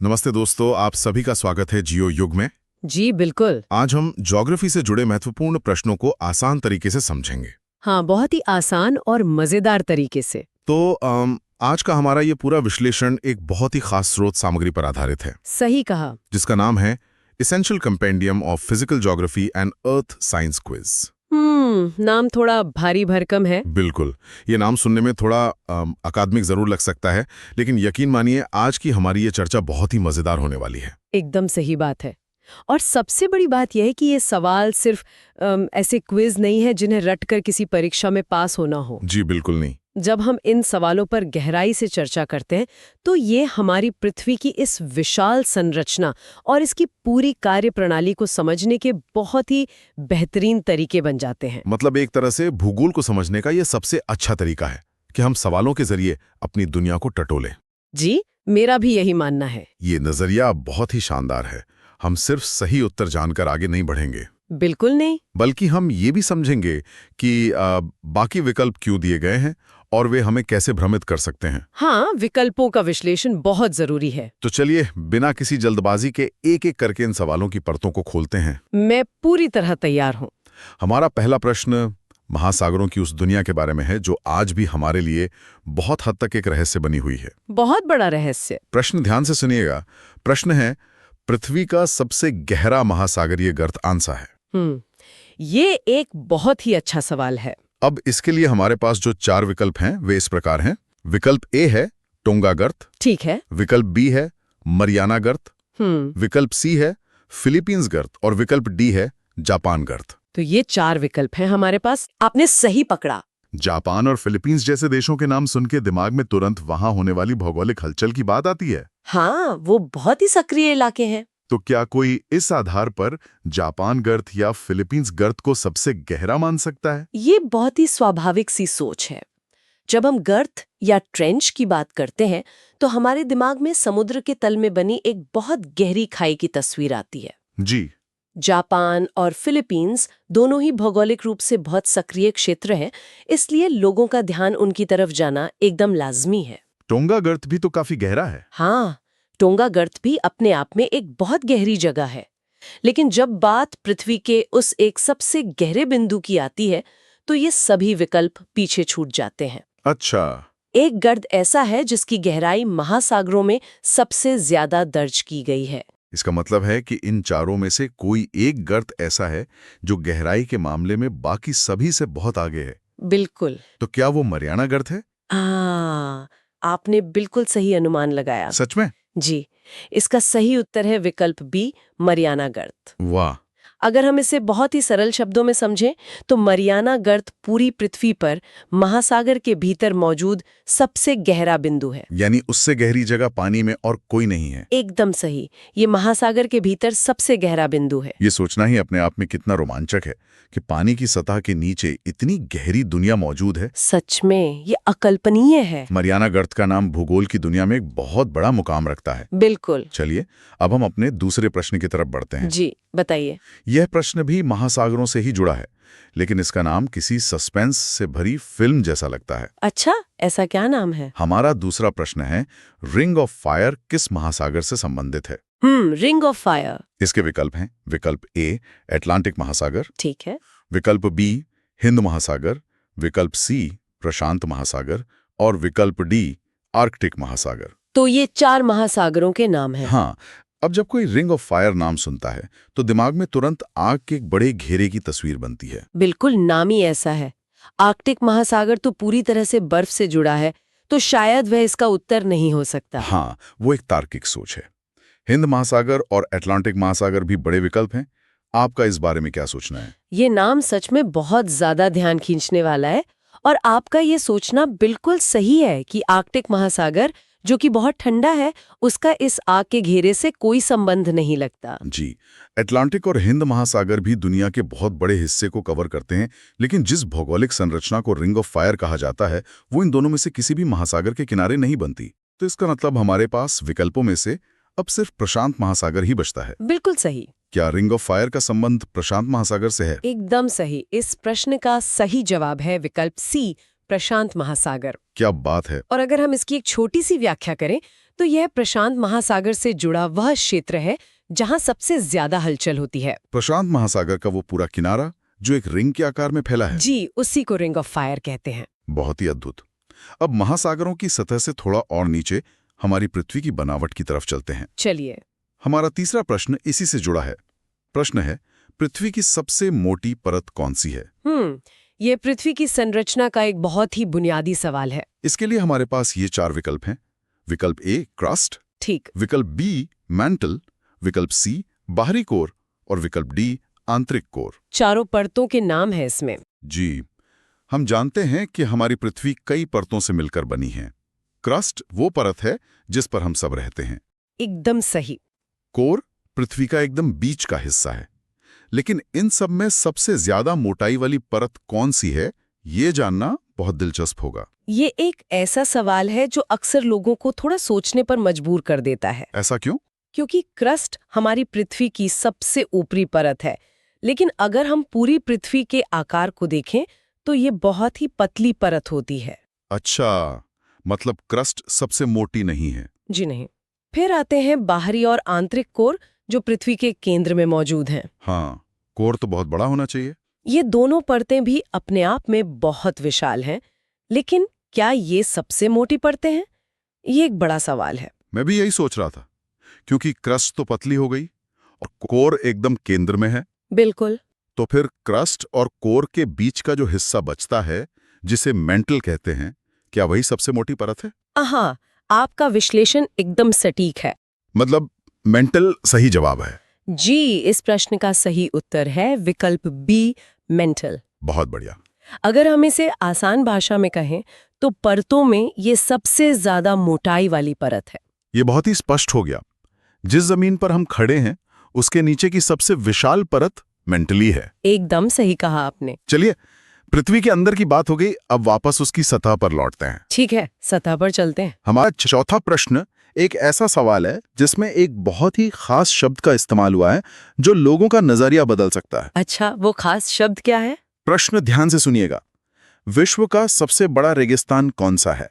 नमस्ते दोस्तों, आप सभी का स्वागत है जियो युग में। जी बिल्कुल। आज हम ज्योग्राफी से जुड़े महत्वपूर्ण प्रश्नों को आसान तरीके से समझेंगे। हाँ, बहुत ही आसान और मजेदार तरीके से। तो आज का हमारा ये पूरा विश्लेषण एक बहुत ही खास स्रोत सामग्री पर आधारित है, सही कहा। जिसका नाम है essential compendium of physical geography and earth science quiz. नाम थोड़ा भारी भरकम है। बिल्कुल, ये नाम सुनने में थोड़ा अकादमिक जरूर लग सकता है, लेकिन यकीन मानिए आज की हमारी ये चर्चा बहुत ही मजेदार होने वाली है। एकदम सही बात है। और सबसे बड़ी बात यह है कि ये सवाल सिर्फ ऐसे क्विज नहीं है जिन्हें रटकर किसी परीक्षा में पास होना हो। जी बिल्कुल नहीं। जब हम इन सवालों पर गहराई से चर्चा करते हैं तो ये हमारी पृथ्वी की इस विशाल संरचना और इसकी पूरी कार्यप्रणाली को समझने के बहुत ही बेहतरीन तरीके बन जाते हैं। मतलब एक तरह से भूगोल को समझने का ये सबसे अच्छा तरीका है कि हम सवालों के जरिए अपनी दुनिया को टटोलें। जी, मेरा भी यही मानना है। ये नजरिया बहुत ही शानदार है। हम सिर्फ सही उत्तर जानकर आगे नहीं बढ़ेंगे, बिल्कुल नहीं। बल्कि हम ये भी समझेंगे कि बाकी विकल्प क्यों दिए गए हैं और वे हमें कैसे भ्रमित कर सकते हैं। हाँ, विकल्पों का विश्लेषण बहुत जरूरी है। तो चलिए बिना किसी जल्दबाजी के एक एक करके इन सवालों की परतों को खोलते हैं। मैं पूरी तरह तैयार हूँ। हमारा पहला प्रश्न महासागरों की उस दुनिया के बारे में है जो आज भी हमारे लिए बहुत हद तक एक रहस्य बनी हुई है। बहुत बड़ा रहस्य। प्रश्न ध्यान से सुनिएगा। प्रश्न है, पृथ्वी का सबसे गहरा महासागरीय गर्त कौन सा है? ये एक बहुत ही अच्छा सवाल है। अब इसके लिए हमारे पास जो 4 विकल्प हैं वे इस प्रकार हैं। विकल्प ए है टोंगा गर्त, ठीक है। विकल्प बी है मरियाना गर्त, विकल्प सी है फिलीपींस गर्त और विकल्प डी है जापान गर्त। तो ये 4 विकल्प हैं हमारे पास। आपने सही पकड़ा। जापान और फिलीपींस जैसे देशों के नाम सुन के दिमाग में तुरंत वहां होने वाली भौगोलिक हलचल की बात आती है। हाँ, वो बहुत ही सक्रिय इलाके हैं। तो क्या कोई इस आधार पर जापान गर्त या फिलीपींस गर्त को सबसे गहरा मान सकता है? ये बहुत ही स्वाभाविक सी सोच है। जब हम गर्त या ट्रेंच की बात करते हैं तो हमारे दिमाग में समुद्र के तल में बनी एक बहुत गहरी खाई की तस्वीर आती है। जी। जापान और फिलीपींस दोनों ही भौगोलिक रूप से बहुत सक्रिय क्षेत्र हैं, इसलिए लोगों का ध्यान उनकी तरफ जाना एकदम लाजमी है। टोंगा गर्त भी तो काफी गहरा है। हाँ, टोंगा गर्त भी अपने आप में एक बहुत गहरी जगह है। लेकिन जब बात पृथ्वी के उस एक सबसे गहरे बिंदु की आती है तो ये सभी विकल्प पीछे छूट जाते हैं। अच्छा। एक गर्त ऐसा है जिसकी गहराई महासागरों में सबसे ज्यादा दर्ज की गई है। इसका मतलब है कि इन चारों में से कोई एक गर्त ऐसा है जो गहराई के मामले में बाकी सभी से बहुत आगे है। बिल्कुल। तो क्या वो मरियाना गर्त है? आपने बिल्कुल सही अनुमान लगाया। सच में? जी, इसका सही उत्तर है विकल्प बी, मरियाना गर्त। वाह। अगर हम इसे बहुत ही सरल शब्दों में समझें तो मरियाना गर्त पूरी पृथ्वी पर महासागर के भीतर मौजूद सबसे गहरा बिंदु है। यानी उससे गहरी जगह पानी में और कोई नहीं है। एकदम सही, ये महासागर के भीतर सबसे गहरा बिंदु है। ये सोचना ही अपने आप में कितना रोमांचक है कि पानी की सतह के नीचे इतनी गहरी दुनिया मौजूद है। सच में ये अकल्पनीय है। मरियाना गर्त का नाम भूगोल की दुनिया में एक बहुत बड़ा मुकाम रखता है। बिल्कुल। चलिए अब हम अपने दूसरे प्रश्न की तरफ बढ़ते हैं। जी, बताइए। यह प्रश्न भी महासागरों से ही जुड़ा है, लेकिन इसका नाम किसी सस्पेंस से भरी फिल्म जैसा लगता है। अच्छा, ऐसा क्या नाम है? हमारा दूसरा प्रश्न है, रिंग ऑफ फायर किस महासागर से संबंधित है? Ring of fire. इसके विकल्प हैं। विकल्प ए अटलांटिक महासागर, ठीक है। विकल्प बी हिंद महासागर, विकल्प सी प्रशांत महासागर और विकल्प डी आर्कटिक महासागर। तो ये 4 महासागरों के नाम हैं। हाँ, अब जब कोई रिंग ऑफ फायर नाम सुनता है तो दिमाग में तुरंत आग के एक बड़े घेरे की तस्वीर बनती है। बिल्कुल, नाम ही ऐसा है। आर्कटिक महासागर तो पूरी तरह से बर्फ से जुड़ा है, तो शायद वह इसका उत्तर नहीं हो सकता। हाँ, वो एक तार्किक सोच है। हिंद महासागर और अटलांटिक महासागर भी बड़े विकल्प हैं। आपका इस बारे में क्या सोचना है? ये नाम सच में बहुत ज्यादा ध्यान खींचने वाला है और आपका ये सोचना बिल्कुल सही है कि आर्कटिक महासागर, जो कि बहुत ठंडा है, उसका इस आग के घेरे से कोई संबंध नहीं लगता। जी, अटलांटिक और हिंद महासागर भी दुनिया के बहुत बड़े हिस्से को कवर करते हैं, लेकिन जिस भौगोलिक संरचना को रिंग ऑफ फायर कहा जाता है वो इन दोनों में से किसी भी महासागर के किनारे नहीं बनती। तो इसका मतलब हमारे पास विकल्पों में से अब सिर्फ प्रशांत महासागर ही बचता है। बिल्कुल सही। क्या रिंग ऑफ फायर का संबंध प्रशांत महासागर से है? एकदम सही। इस प्रश्न का सही जवाब है विकल्प सी, प्रशांत महासागर। क्या बात है। और अगर हम इसकी एक छोटी सी व्याख्या करें तो यह प्रशांत महासागर से जुड़ा वह क्षेत्र है जहां सबसे ज्यादा हलचल होती है। प्रशांत महासागर का वो पूरा किनारा जो एक रिंग के आकार में फैला है। जी, उसी को रिंग ऑफ फायर कहते हैं। बहुत ही अद्भुत। अब महासागरों की सतह से थोड़ा और नीचे हमारी पृथ्वी की बनावट की तरफ चलते हैं। चलिए। हमारा तीसरा प्रश्न इसी से जुड़ा है। प्रश्न है, पृथ्वी की सबसे मोटी परत कौन सी है? ये पृथ्वी की संरचना का एक बहुत ही बुनियादी सवाल है। इसके लिए हमारे पास ये 4 विकल्प हैं। विकल्प ए क्रस्ट, ठीक। विकल्प बी मैंटल, विकल्प सी बाहरी कोर और विकल्प डी आंतरिक कोर। चारों परतों के नाम है इसमें। जी, हम जानते हैं कि हमारी पृथ्वी कई परतों से मिलकर बनी है। क्रस्ट वो परत है जिस पर हम सब रहते हैं। एकदम सही। कोर पृथ्वी का एकदम बीच का हिस्सा है। लेकिन इन सब में सबसे ज्यादा मोटाई वाली परत कौन सी है, ये जानना बहुत दिलचस्प होगा। ये एक ऐसा सवाल है जो अक्सर लोगों को थोड़ा सोचने पर मजबूर कर देता है। ऐसा क्यों? क्योंकि क्रस्ट हमारी पृथ्वी की सबसे ऊपरी परत है, लेकिन अगर हम पूरी पृथ्वी के आकार को देखें तो ये बहुत ही पतली परत होती है। अच्छा, मतलब क्रस्ट सबसे मोटी नहीं है। जी नहीं। फिर आते हैं बाहरी और आंतरिक कोर जो पृथ्वी के केंद्र में मौजूद हैं। हाँ, कोर तो बहुत बड़ा होना चाहिए। ये दोनों परतें भी अपने आप में बहुत विशाल हैं, लेकिन क्या ये सबसे मोटी परतें हैं? ये एक बड़ा सवाल है। मैं भी यही सोच रहा था, क्योंकि क्रस्ट तो पतली हो गई और कोर एकदम केंद्र में है। बिल्कुल। तो फिर क्रस्ट और कोर के बीच का जो हिस्सा बचता है, जिसे मेंटल कहते हैं, क्या वही सबसे मोटी परत है? हाँ, आपका विश्लेषण एकदम सटीक है। मतलब मेंटल सही जवाब है। जी, इस प्रश्न का सही उत्तर है विकल्प बी मेंटल। बहुत बढ़िया। अगर हम इसे आसान भाषा में कहें तो परतों में ये सबसे ज्यादा मोटाई वाली परत है। ये बहुत ही स्पष्ट हो गया। जिस जमीन पर हम खड़े हैं उसके नीचे की सबसे विशाल परत मेंटली है। एकदम सही कहा आपने। चलिए, पृथ्वी के अंदर की बात हो गई, अब वापस उसकी सतह पर लौटते हैं। ठीक है, सतह पर चलते हैं। हमारा चौथा प्रश्न एक ऐसा सवाल है जिसमें एक बहुत ही खास शब्द का इस्तेमाल हुआ है जो लोगों का नजरिया बदल सकता है। अच्छा, वो खास शब्द क्या है? प्रश्न ध्यान से सुनिएगा। विश्व का सबसे बड़ा रेगिस्तान कौन सा है?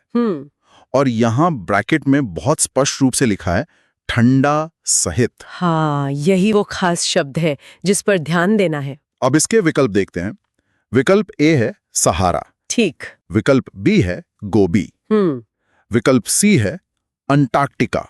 और यहाँ ब्रैकेट में बहुत स्पष्ट रूप से लिखा है ठंडा सहित। हाँ, यही वो खास शब्द है जिस पर ध्यान देना है। अब इसके विकल्प देखते हैं। विकल्प ए है सहारा, ठीक। विकल्प बी है गोबी, विकल्प सी है अंटार्कटिका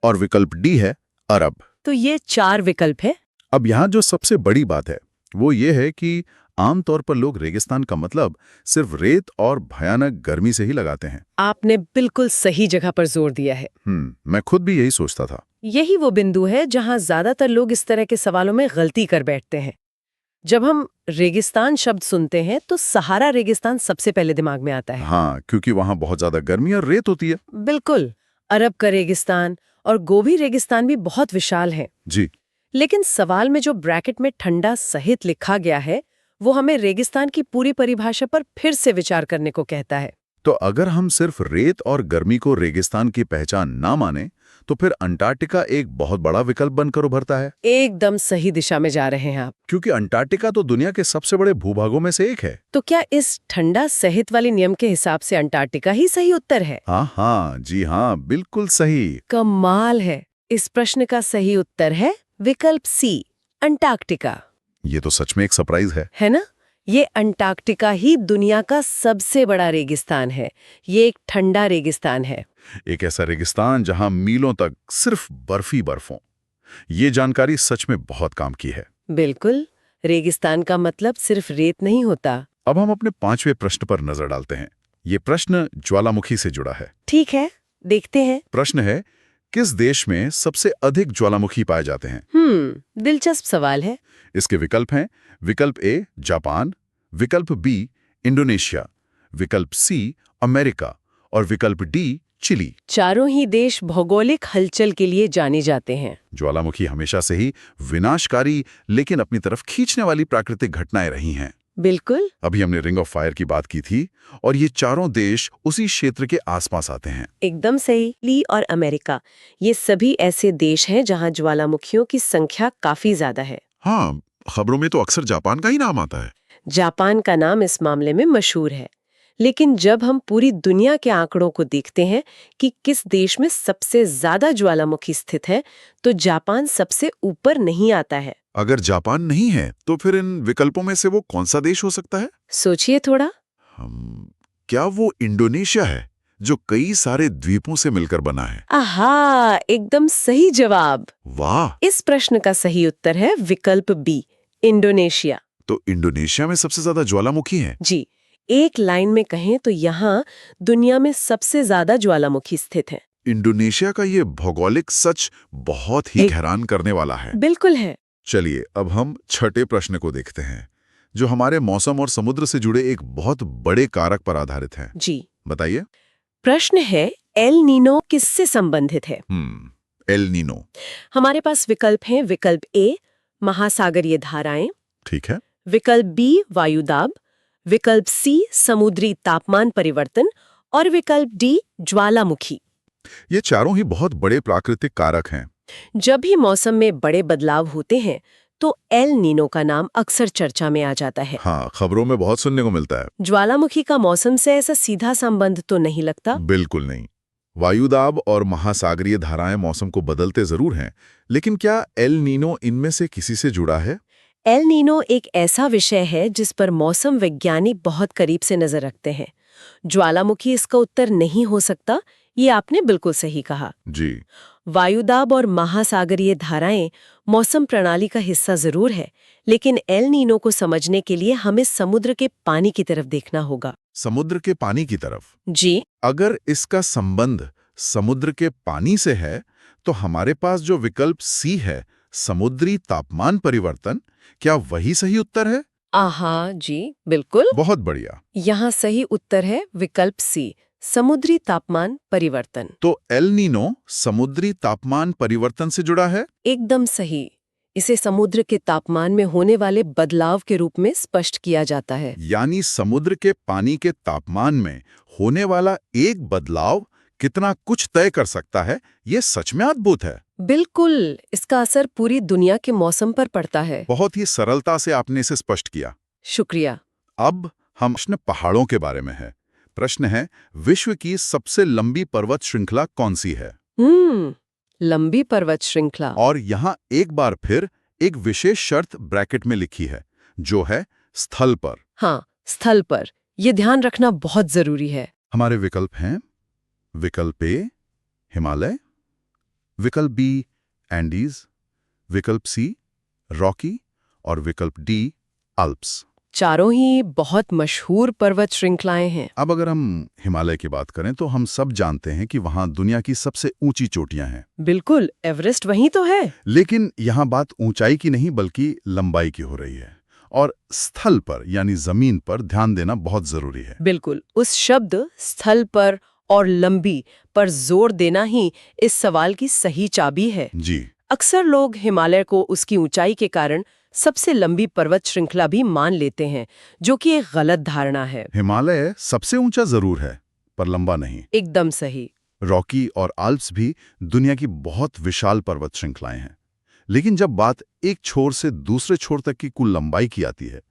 और विकल्प डी है अरब। तो ये 4 विकल्प है। अब यहाँ जो सबसे बड़ी बात है वो ये है कि आमतौर पर लोग रेगिस्तान का मतलब सिर्फ रेत और भयानक गर्मी से ही लगाते हैं। आपने बिल्कुल सही जगह पर जोर दिया है। मैं खुद भी यही सोचता था। यही वो बिंदु है जहां ज्यादातर लोग इस तरह के सवालों में गलती कर बैठते हैं। जब हम रेगिस्तान शब्द सुनते हैं तो सहारा रेगिस्तान सबसे पहले दिमाग में आता है। हाँ, क्योंकि वहां बहुत ज्यादा गर्मी और रेत होती है। बिल्कुल। अरब का रेगिस्तान और गोबी रेगिस्तान भी बहुत विशाल है। जी। लेकिन सवाल में जो ब्रैकेट में ठंडा सहित लिखा गया है वो हमें रेगिस्तान की पूरी परिभाषा पर फिर से विचार करने को कहता है। तो अगर हम सिर्फ रेत और गर्मी को रेगिस्तान की पहचान ना माने तो फिर अंटार्कटिका एक बहुत बड़ा विकल्प बनकर उभरता है। एकदम सही दिशा में जा रहे हैं आप। क्योंकि अंटार्कटिका तो दुनिया के सबसे बड़े भूभागों में से एक है। तो क्या इस ठंडा सहित वाले नियम के हिसाब से अंटार्कटिका ही सही उत्तर है? हाँ, जी हाँ, बिल्कुल सही। कमाल है। इस प्रश्न का सही उत्तर है विकल्प सी अंटार्कटिका। ये तो सच में एक सरप्राइज है ना? ये अंटार्कटिका ही दुनिया का सबसे बड़ा रेगिस्तान है। ये एक ठंडा रेगिस्तान है। एक ऐसा रेगिस्तान जहां मीलों तक सिर्फ बर्फ ही बर्फ हो। ये जानकारी सच में बहुत काम की है। बिल्कुल। रेगिस्तान का मतलब सिर्फ रेत नहीं होता। अब हम अपने 5वें प्रश्न पर नजर डालते हैं। ये प्रश्न ज्वालामुखी से जुड़ा है। ठीक है, देखते हैं। प्रश्न है, किस देश में सबसे अधिक ज्वालामुखी पाए जाते हैं? दिलचस्प सवाल है। इसके विकल्प हैं विकल्प ए जापान, विकल्प बी इंडोनेशिया, विकल्प सी अमेरिका और विकल्प डी चिली। चारों ही देश भौगोलिक हलचल के लिए जाने जाते हैं। ज्वालामुखी हमेशा से ही विनाशकारी लेकिन अपनी तरफ खींचने वाली प्राकृतिक घटनाएं रही हैं। बिल्कुल। अभी हमने रिंग ऑफ फायर की बात की थी और ये चारों देश उसी क्षेत्र के आसपास आते हैं। एकदम सही। ली और अमेरिका, ये सभी ऐसे देश हैं जहां ज्वालामुखियों की संख्या काफी ज्यादा है। हाँ, खबरों में तो अक्सर जापान का ही नाम आता है। जापान का नाम इस मामले में मशहूर है, लेकिन जब हम पूरी दुनिया के आंकड़ों को देखते हैं कि किस देश में सबसे ज्यादा ज्वालामुखी स्थित है, तो जापान सबसे ऊपर नहीं आता है। अगर जापान नहीं है तो फिर इन विकल्पों में से वो कौन सा देश हो सकता है? सोचिए थोड़ा। क्या वो इंडोनेशिया है, जो कई सारे द्वीपों से मिलकर बना है? आहा, एकदम सही जवाब। वाह! इस प्रश्न का सही उत्तर है विकल्प बी, इंडोनेशिया। तो इंडोनेशिया में सबसे ज्यादा ज्वालामुखी है? जी, एक लाइन में कहें तो यहाँ दुनिया में सबसे ज्यादा ज्वालामुखी स्थित है। इंडोनेशिया का ये भौगोलिक सच बहुत ही हैरान करने वाला है। बिल्कुल है। चलिए अब हम छठे प्रश्न को देखते हैं, जो हमारे मौसम और समुद्र से जुड़े एक बहुत बड़े कारक पर आधारित है। जी, बताइए। प्रश्न है, एल नीनो किससे संबंधित है? El Nino. हमारे पास विकल्प हैं। विकल्प ए, महासागरीय धाराएं। ठीक है। विकल्प बी, वायुदाब। विकल्प सी, समुद्री तापमान परिवर्तन। और विकल्प डी, ज्वालामुखी। ये चारों ही बहुत बड़े प्राकृतिक कारक हैं। जब भी मौसम में बड़े बदलाव होते हैं तो एल नीनो का नाम अक्सर चर्चा में आ जाता है। हाँ, खबरों में बहुत सुनने को मिलता है। ज्वालामुखी का मौसम से ऐसा सीधा संबंध तो नहीं लगता। बिल्कुल नहीं। वायुदाब और महासागरीय धाराएं मौसम को बदलते जरूर हैं, लेकिन क्या एल नीनो इनमें से किसी से जुड़ा है? एल नीनो एक ऐसा विषय है जिस पर मौसम वैज्ञानिक बहुत करीब से नजर रखते हैं। ज्वालामुखी इसका उत्तर नहीं हो सकता, ये आपने बिल्कुल सही कहा। जी। वायुदाब और महासागरीय धाराएं मौसम प्रणाली का हिस्सा जरूर है, लेकिन एल नीनो को समझने के लिए हमें समुद्र के पानी की तरफ देखना होगा। समुद्र के पानी की तरफ? जी। अगर इसका संबंध समुद्र के पानी से है, तो हमारे पास जो विकल्प सी है, समुद्री तापमान परिवर्तन, क्या वही सही उत्तर है? आहा, जी बिल्कुल। बहुत बढ़िया। यहाँ सही उत्तर है विकल्प सी, समुद्री तापमान परिवर्तन। तो एल नीनो समुद्री तापमान परिवर्तन से जुड़ा है? एकदम सही। इसे समुद्र के तापमान में होने वाले बदलाव के रूप में स्पष्ट किया जाता है। यानी समुद्र के पानी के तापमान में होने वाला एक बदलाव कितना कुछ तय कर सकता है, ये सच में अद्भुत है। बिल्कुल, इसका असर पूरी दुनिया के मौसम पर पड़ता है। बहुत ही सरलता से आपने इसे स्पष्ट किया। शुक्रिया। अब हम प्रश्न पहाड़ों के बारे में है। प्रश्न है, विश्व की सबसे लंबी पर्वत श्रृंखला कौन सी है? लंबी पर्वत श्रृंखला। और यहाँ एक बार फिर एक विशेष शर्त ब्रैकेट में लिखी है, जो है स्थल पर। हाँ, स्थल पर। ये ध्यान रखना बहुत जरूरी है। हमारे विकल्प हैं विकल्प ए, हिमालय। विकल्प बी, एंडीज। विकल्प सी, रॉकी। और विकल्प डी, अल्प्स। चारों ही बहुत मशहूर पर्वत श्रृंखलाएं हैं। अब अगर हम हिमालय की बात करें तो हम सब जानते हैं कि वहां दुनिया की सबसे ऊंची चोटियां हैं। बिल्कुल, एवरेस्ट वहीं तो है। लेकिन यहां बात ऊंचाई की नहीं बल्कि लंबाई की हो रही है, और स्थल पर यानी जमीन पर ध्यान देना बहुत जरूरी है। बिल्कुल, उस शब्द स्थल पर और लंबी पर जोर देना ही इस सवाल की सही चाबी है। जी। अक्सर लोग हिमालय को उसकी ऊंचाई के कारण सबसे लंबी पर्वत श्रृंखला भी मान लेते हैं, जो कि एक गलत धारणा है। हिमालय सबसे ऊंचा जरूर है, पर लंबा नहीं। एकदम सही। रॉकी और आल्प्स भी दुनिया की बहुत विशाल पर्वत श्रृंखलाएं हैं, लेकिन जब बात एक छोर से दूसरे छोर तक की कुल लंबाई की आती है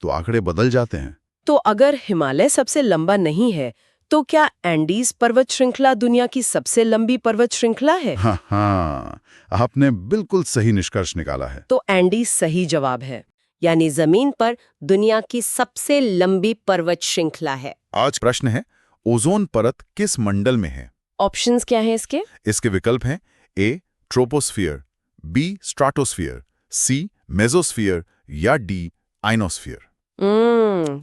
तो आंकड़े बदल जाते हैं। तो अगर हिमालय सबसे लंबा नहीं है, तो क्या एंडीज पर्वत श्रृंखला दुनिया की सबसे लंबी पर्वत श्रृंखला है? हाँ, आपने बिल्कुल सही निष्कर्ष निकाला है। तो एंडीज सही जवाब है, यानी जमीन पर दुनिया की सबसे लंबी पर्वत श्रृंखला है। आज प्रश्न है, ओजोन परत किस मंडल में है? ऑप्शंस क्या हैं इसके? इसके विकल्प हैं A, troposphere. B, stratosphere. C, mesosphere. या डी, आइनोस्फियर।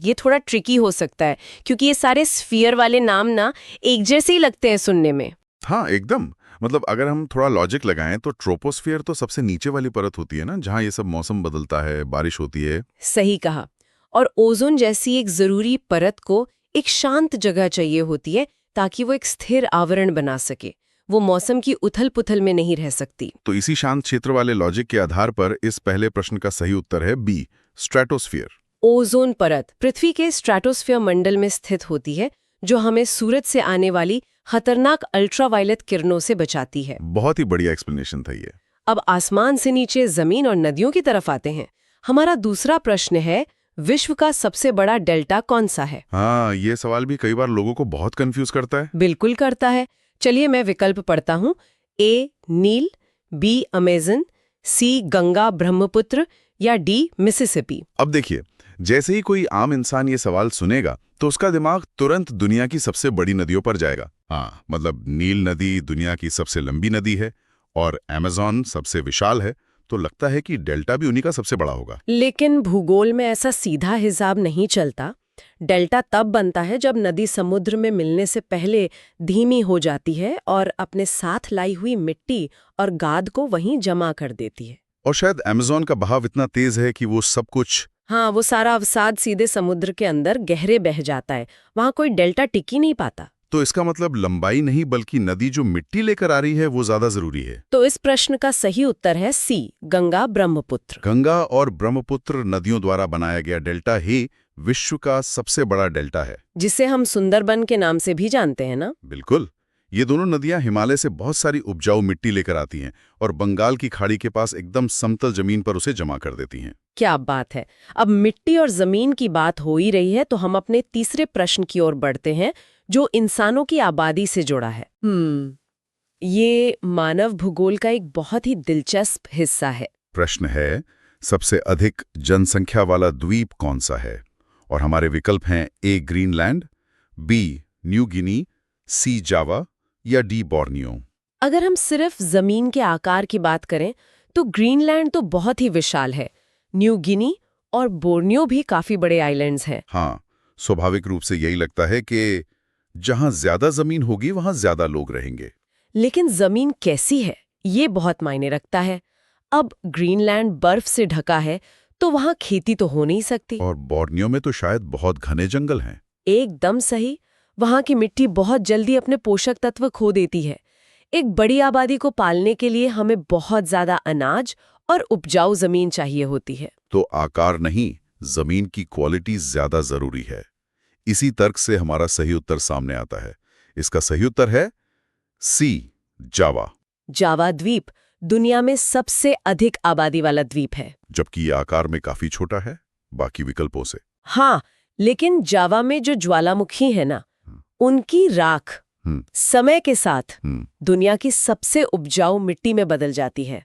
ये थोड़ा ट्रिकी हो सकता है, क्योंकि ये सारे स्फीयर वाले नाम ना एक जैसे ही लगते हैं सुनने में। हाँ, एकदम। मतलब अगर हम थोड़ा लॉजिक लगाएं तो ट्रोपोस्फियर तो सबसे नीचे वाली परत होती है ना, जहां ये सब मौसम बदलता है, बारिश होती है। सही कहा। और ओजोन जैसी एक जरूरी परत को एक शांत जगह चाहिए होती है, ताकि वो एक स्थिर आवरण बना सके। वो मौसम की उथल-पुथल में नहीं रह सकती। तो इसी शांत क्षेत्र वाले लॉजिक के आधार पर इस पहले प्रश्न का सही उत्तर है बी, स्ट्रेटोस्फियर। ओजोन परत पृथ्वी के स्ट्रेटोस्फियर मंडल में स्थित होती है, जो हमें सूरज से आने वाली खतरनाक अल्ट्रावायलेट किरणों से बचाती है। बहुत ही बढ़िया एक्सप्लेनेशन था ये। अब आसमान से नीचे जमीन और नदियों की तरफ आते हैं। हमारा दूसरा प्रश्न है, विश्व का सबसे बड़ा डेल्टा कौन सा है? हाँ, ये सवाल भी कई बार लोगों को बहुत कंफ्यूज करता है। बिल्कुल करता है। चलिए मैं विकल्प पढ़ता हूँ। ए नील, बी अमेजन, सी गंगा ब्रह्मपुत्र या डी मिसिसिपी। अब देखिए, जैसे ही कोई आम इंसान ये सवाल सुनेगा तो उसका दिमाग तुरंत दुनिया की सबसे बड़ी नदियों पर जाएगा। हाँ, मतलब नील नदी दुनिया की सबसे लंबी नदी है और अमेज़न सबसे विशाल है, तो लगता है कि डेल्टा भी उन्हीं का सबसे बड़ा होगा। लेकिन भूगोल में ऐसा सीधा हिसाब नहीं चलता। डेल्टा तब बनता है जब नदी समुद्र में मिलने से पहले धीमी हो जाती है और अपने साथ लाई हुई मिट्टी और गाद को वहीं जमा कर देती है। और शायद अमेज़न का बहाव इतना तेज है कि वो सब कुछ। हाँ, वो सारा अवसाद सीधे समुद्र के अंदर गहरे बह जाता है। वहाँ कोई डेल्टा टिक ही नहीं पाता। तो इसका मतलब लंबाई नहीं बल्कि नदी जो मिट्टी लेकर आ रही है वो ज्यादा जरूरी है। तो इस प्रश्न का सही उत्तर है सी गंगा ब्रह्मपुत्र। गंगा और ब्रह्मपुत्र नदियों द्वारा बनाया गया डेल्टा ही विश्व का सबसे बड़ा डेल्टा है, जिसे हम सुंदरबन के नाम से भी जानते हैं ना? बिल्कुल। ये दोनों नदियां हिमालय से बहुत सारी उपजाऊ मिट्टी लेकर आती हैं और बंगाल की खाड़ी के पास एकदम समतल जमीन पर उसे जमा कर देती हैं। क्या बात है। अब मिट्टी और जमीन की बात हो ही रही है तो हम अपने तीसरे प्रश्न की ओर बढ़ते हैं, जो इंसानों की आबादी से जुड़ा है। ये मानव भूगोल का एक बहुत ही दिलचस्प हिस्सा है। प्रश्न है, सबसे अधिक जनसंख्या वाला द्वीप कौन सा है? और हमारे विकल्प हैं ए ग्रीनलैंड, बी न्यू गिनी, सी जावा या डी बोर्नियो। अगर हम सिर्फ जमीन के आकार की बात करें तो ग्रीनलैंड तो बहुत ही विशाल है। न्यू गिनी और बोर्नियो भी काफी बड़े आइलैंड्स हैं। हाँ, स्वाभाविक रूप से यही लगता है कि जहां ज्यादा जमीन होगी वहां ज्यादा लोग रहेंगे। लेकिन जमीन कैसी है ये बहुत मायने रखता है। अब ग्रीनलैंड बर्फ से ढका है तो वहां खेती तो हो नहीं सकती। और बोर्नियो में तो शायद बहुत घने जंगल हैं। एकदम सही। वहां की मिट्टी बहुत जल्दी अपने पोषक तत्व खो देती है। एक बड़ी आबादी को पालने के लिए हमें बहुत ज्यादा अनाज और उपजाऊ जमीन चाहिए होती है। तो आकार नहीं, जमीन की क्वालिटी ज्यादा जरूरी है। इसी तर्क से हमारा सही उत्तर सामने आता है। इसका सही उत्तर है सी जावा। जावा द्वीप दुनिया में सबसे अधिक आबादी वाला द्वीप है, जबकि ये आकार में काफी छोटा है बाकी विकल्पों से। हाँ, लेकिन जावा में जो ज्वालामुखी है ना, उनकी राख समय के साथ दुनिया की सबसे उपजाऊ मिट्टी में बदल जाती है,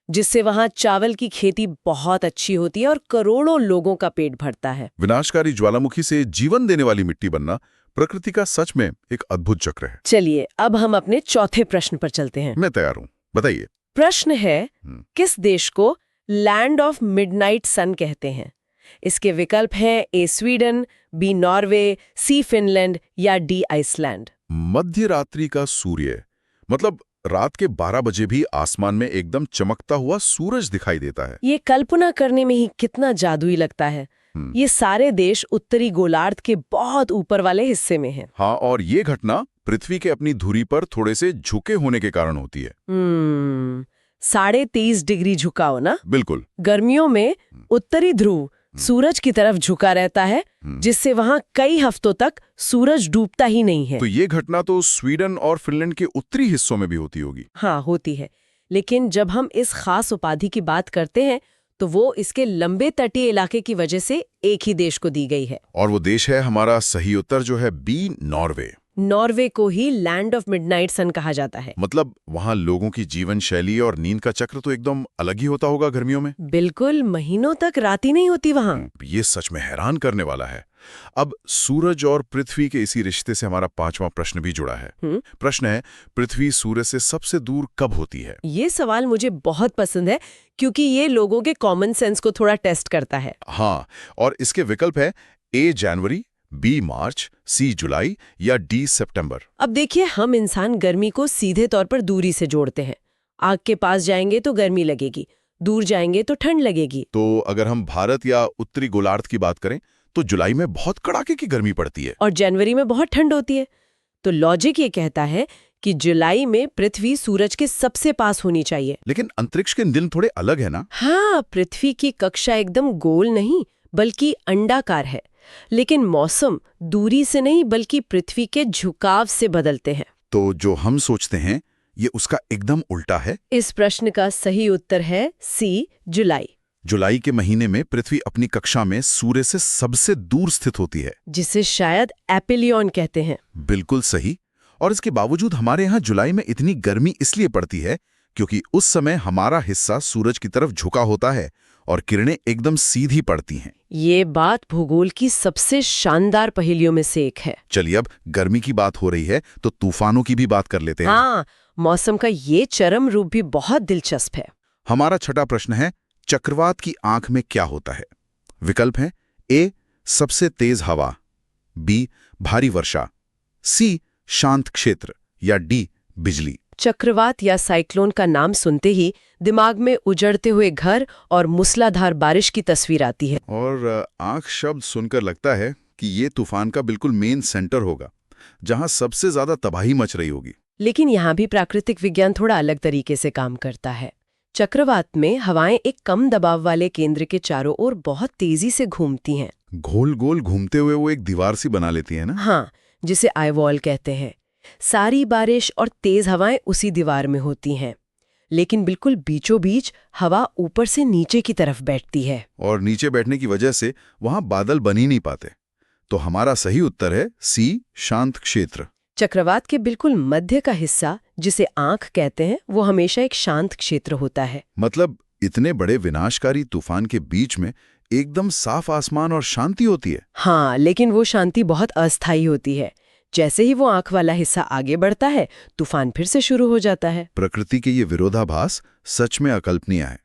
जिससे वहां चावल की खेती बहुत अच्छी होती है और करोड़ों लोगों का पेट भरता है। विनाशकारी ज्वालामुखी से जीवन देने वाली मिट्टी बनना प्रकृति का सच में एक अद्भुत चक्र है। चलिए अब हम अपने चौथे प्रश्न पर चलते हैं। मैं तैयार हूं, बताइए। प्रश्न है, किस देश को लैंड ऑफ मिडनाइट सन कहते हैं? इसके विकल्प हैं ए स्वीडन, बी नॉर्वे, सी फिनलैंड या डी आइसलैंड। मध्य रात्रि का सूर्य, मतलब रात के 12 बजे भी आसमान में एकदम चमकता हुआ सूरज दिखाई देता है। ये कल्पना करने में ही कितना जादुई लगता है। ये सारे देश उत्तरी गोलार्ध के बहुत ऊपर वाले हिस्से में हैं। हाँ, और ये घटना पृथ्वी के अपनी धुरी पर थोड़े से झुके होने के कारण होती है। 23.5 डिग्री झुकाव ना? बिल्कुल। गर्मियों में उत्तरी ध्रुव सूरज की तरफ झुका रहता है, जिससे वहां कई हफ्तों तक सूरज डूबता ही नहीं है। तो ये घटना तो स्वीडन और फिनलैंड के उत्तरी हिस्सों में भी होती होगी। हाँ, होती है। लेकिन जब हम इस खास उपाधि की बात करते हैं तो वो इसके लंबे तटीय इलाके की वजह से एक ही देश को दी गई है। और वो देश है हमारा सही उत्तर जो है बी नॉर्वे। नॉर्वे को ही लैंड ऑफ मिडनाइट सन कहा जाता है। मतलब वहाँ लोगों की जीवन शैली और नींद का चक्र तो एकदम अलग ही होता होगा गर्मियों में। बिल्कुल, महीनों तक रात ही नहीं होती वहाँ। ये सच में हैरान करने वाला है। अब सूरज और पृथ्वी के इसी रिश्ते से हमारा 5वां प्रश्न भी जुड़ा है। प्रश्न है, पृथ्वी सूरज से सबसे दूर कब होती है? ये सवाल मुझे बहुत पसंद है क्योंकि ये लोगों के कॉमन सेंस को थोड़ा टेस्ट करता है। हाँ, और इसके विकल्प है ए जनवरी, बी मार्च, सी जुलाई या डी सितंबर। अब देखिए, हम इंसान गर्मी को सीधे तौर पर दूरी से जोड़ते हैं। आग के पास जाएंगे तो गर्मी लगेगी, दूर जाएंगे तो ठंड लगेगी। तो अगर हम भारत या उत्तरी गोलार्ध की बात करें तो जुलाई में बहुत कड़ाके की गर्मी पड़ती है और जनवरी में बहुत ठंड होती है। तो लॉजिक ये कहता है कि जुलाई में पृथ्वी सूरज के सबसे पास होनी चाहिए। लेकिन अंतरिक्ष के दिन थोड़े अलग है ना? हाँ, पृथ्वी की कक्षा एकदम गोल नहीं बल्कि अंडाकार है, लेकिन मौसम दूरी से नहीं बल्कि पृथ्वी के झुकाव से बदलते हैं। तो जो हम सोचते हैं ये उसका एकदम उल्टा है। इस प्रश्न का सही उत्तर है सी जुलाई। जुलाई के महीने में पृथ्वी अपनी कक्षा में सूर्य से सबसे दूर स्थित होती है। जिसे शायद एपिलियन कहते हैं। बिल्कुल सही। और इसके बावजूद हमारे यहाँ जुलाई में इतनी गर्मी इसलिए पड़ती है क्योंकि उस समय हमारा हिस्सा सूरज की तरफ झुका होता है और किरणें एकदम सीधी पड़ती हैं। ये बात भूगोल की सबसे शानदार पहेलियों में से एक है। चलिए, अब गर्मी की बात हो रही है तो तूफानों की भी बात कर लेते हैं। हाँ, मौसम का ये चरम रूप भी बहुत दिलचस्प है। हमारा छठा प्रश्न है, चक्रवात की आंख में क्या होता है? विकल्प हैं ए सबसे तेज हवा, बी भारी वर्षा, सी शांत क्षेत्र या डी बिजली। चक्रवात या साइक्लोन का नाम सुनते ही दिमाग में उजड़ते हुए घर और मूसलाधार बारिश की तस्वीर आती है। और आंख शब्द सुनकर लगता है कि ये तूफान का बिल्कुल मेन सेंटर होगा, जहां सबसे ज्यादा तबाही मच रही होगी। लेकिन यहाँ भी प्राकृतिक विज्ञान थोड़ा अलग तरीके से काम करता है। चक्रवात में हवाएं एक कम दबाव वाले केंद्र के चारों ओर बहुत तेजी से घूमती हैं। गोल गोल घूमते हुए वो एक दीवार सी बना लेती है ना? हाँ, जिसे आईवॉल कहते हैं। सारी बारिश और तेज हवाएं उसी दीवार में होती हैं, लेकिन बिल्कुल बीचों बीच हवा ऊपर से नीचे की तरफ बैठती है। और नीचे बैठने की वजह से वहां बादल बन ही नहीं पाते। तो हमारा सही उत्तर है सी शांत क्षेत्र। चक्रवात के बिल्कुल मध्य का हिस्सा, जिसे आंख कहते हैं, वो हमेशा एक शांत क्षेत्र होता है। मतलब इतने बड़े विनाशकारी तूफान के बीच में एकदम साफ आसमान और शांति होती है। हाँ, लेकिन वो शांति बहुत अस्थायी होती है। जैसे ही वो आंख वाला हिस्सा आगे बढ़ता है, तूफान फिर से शुरू हो जाता है। प्रकृति के ये विरोधाभास सच में अकल्पनीय है।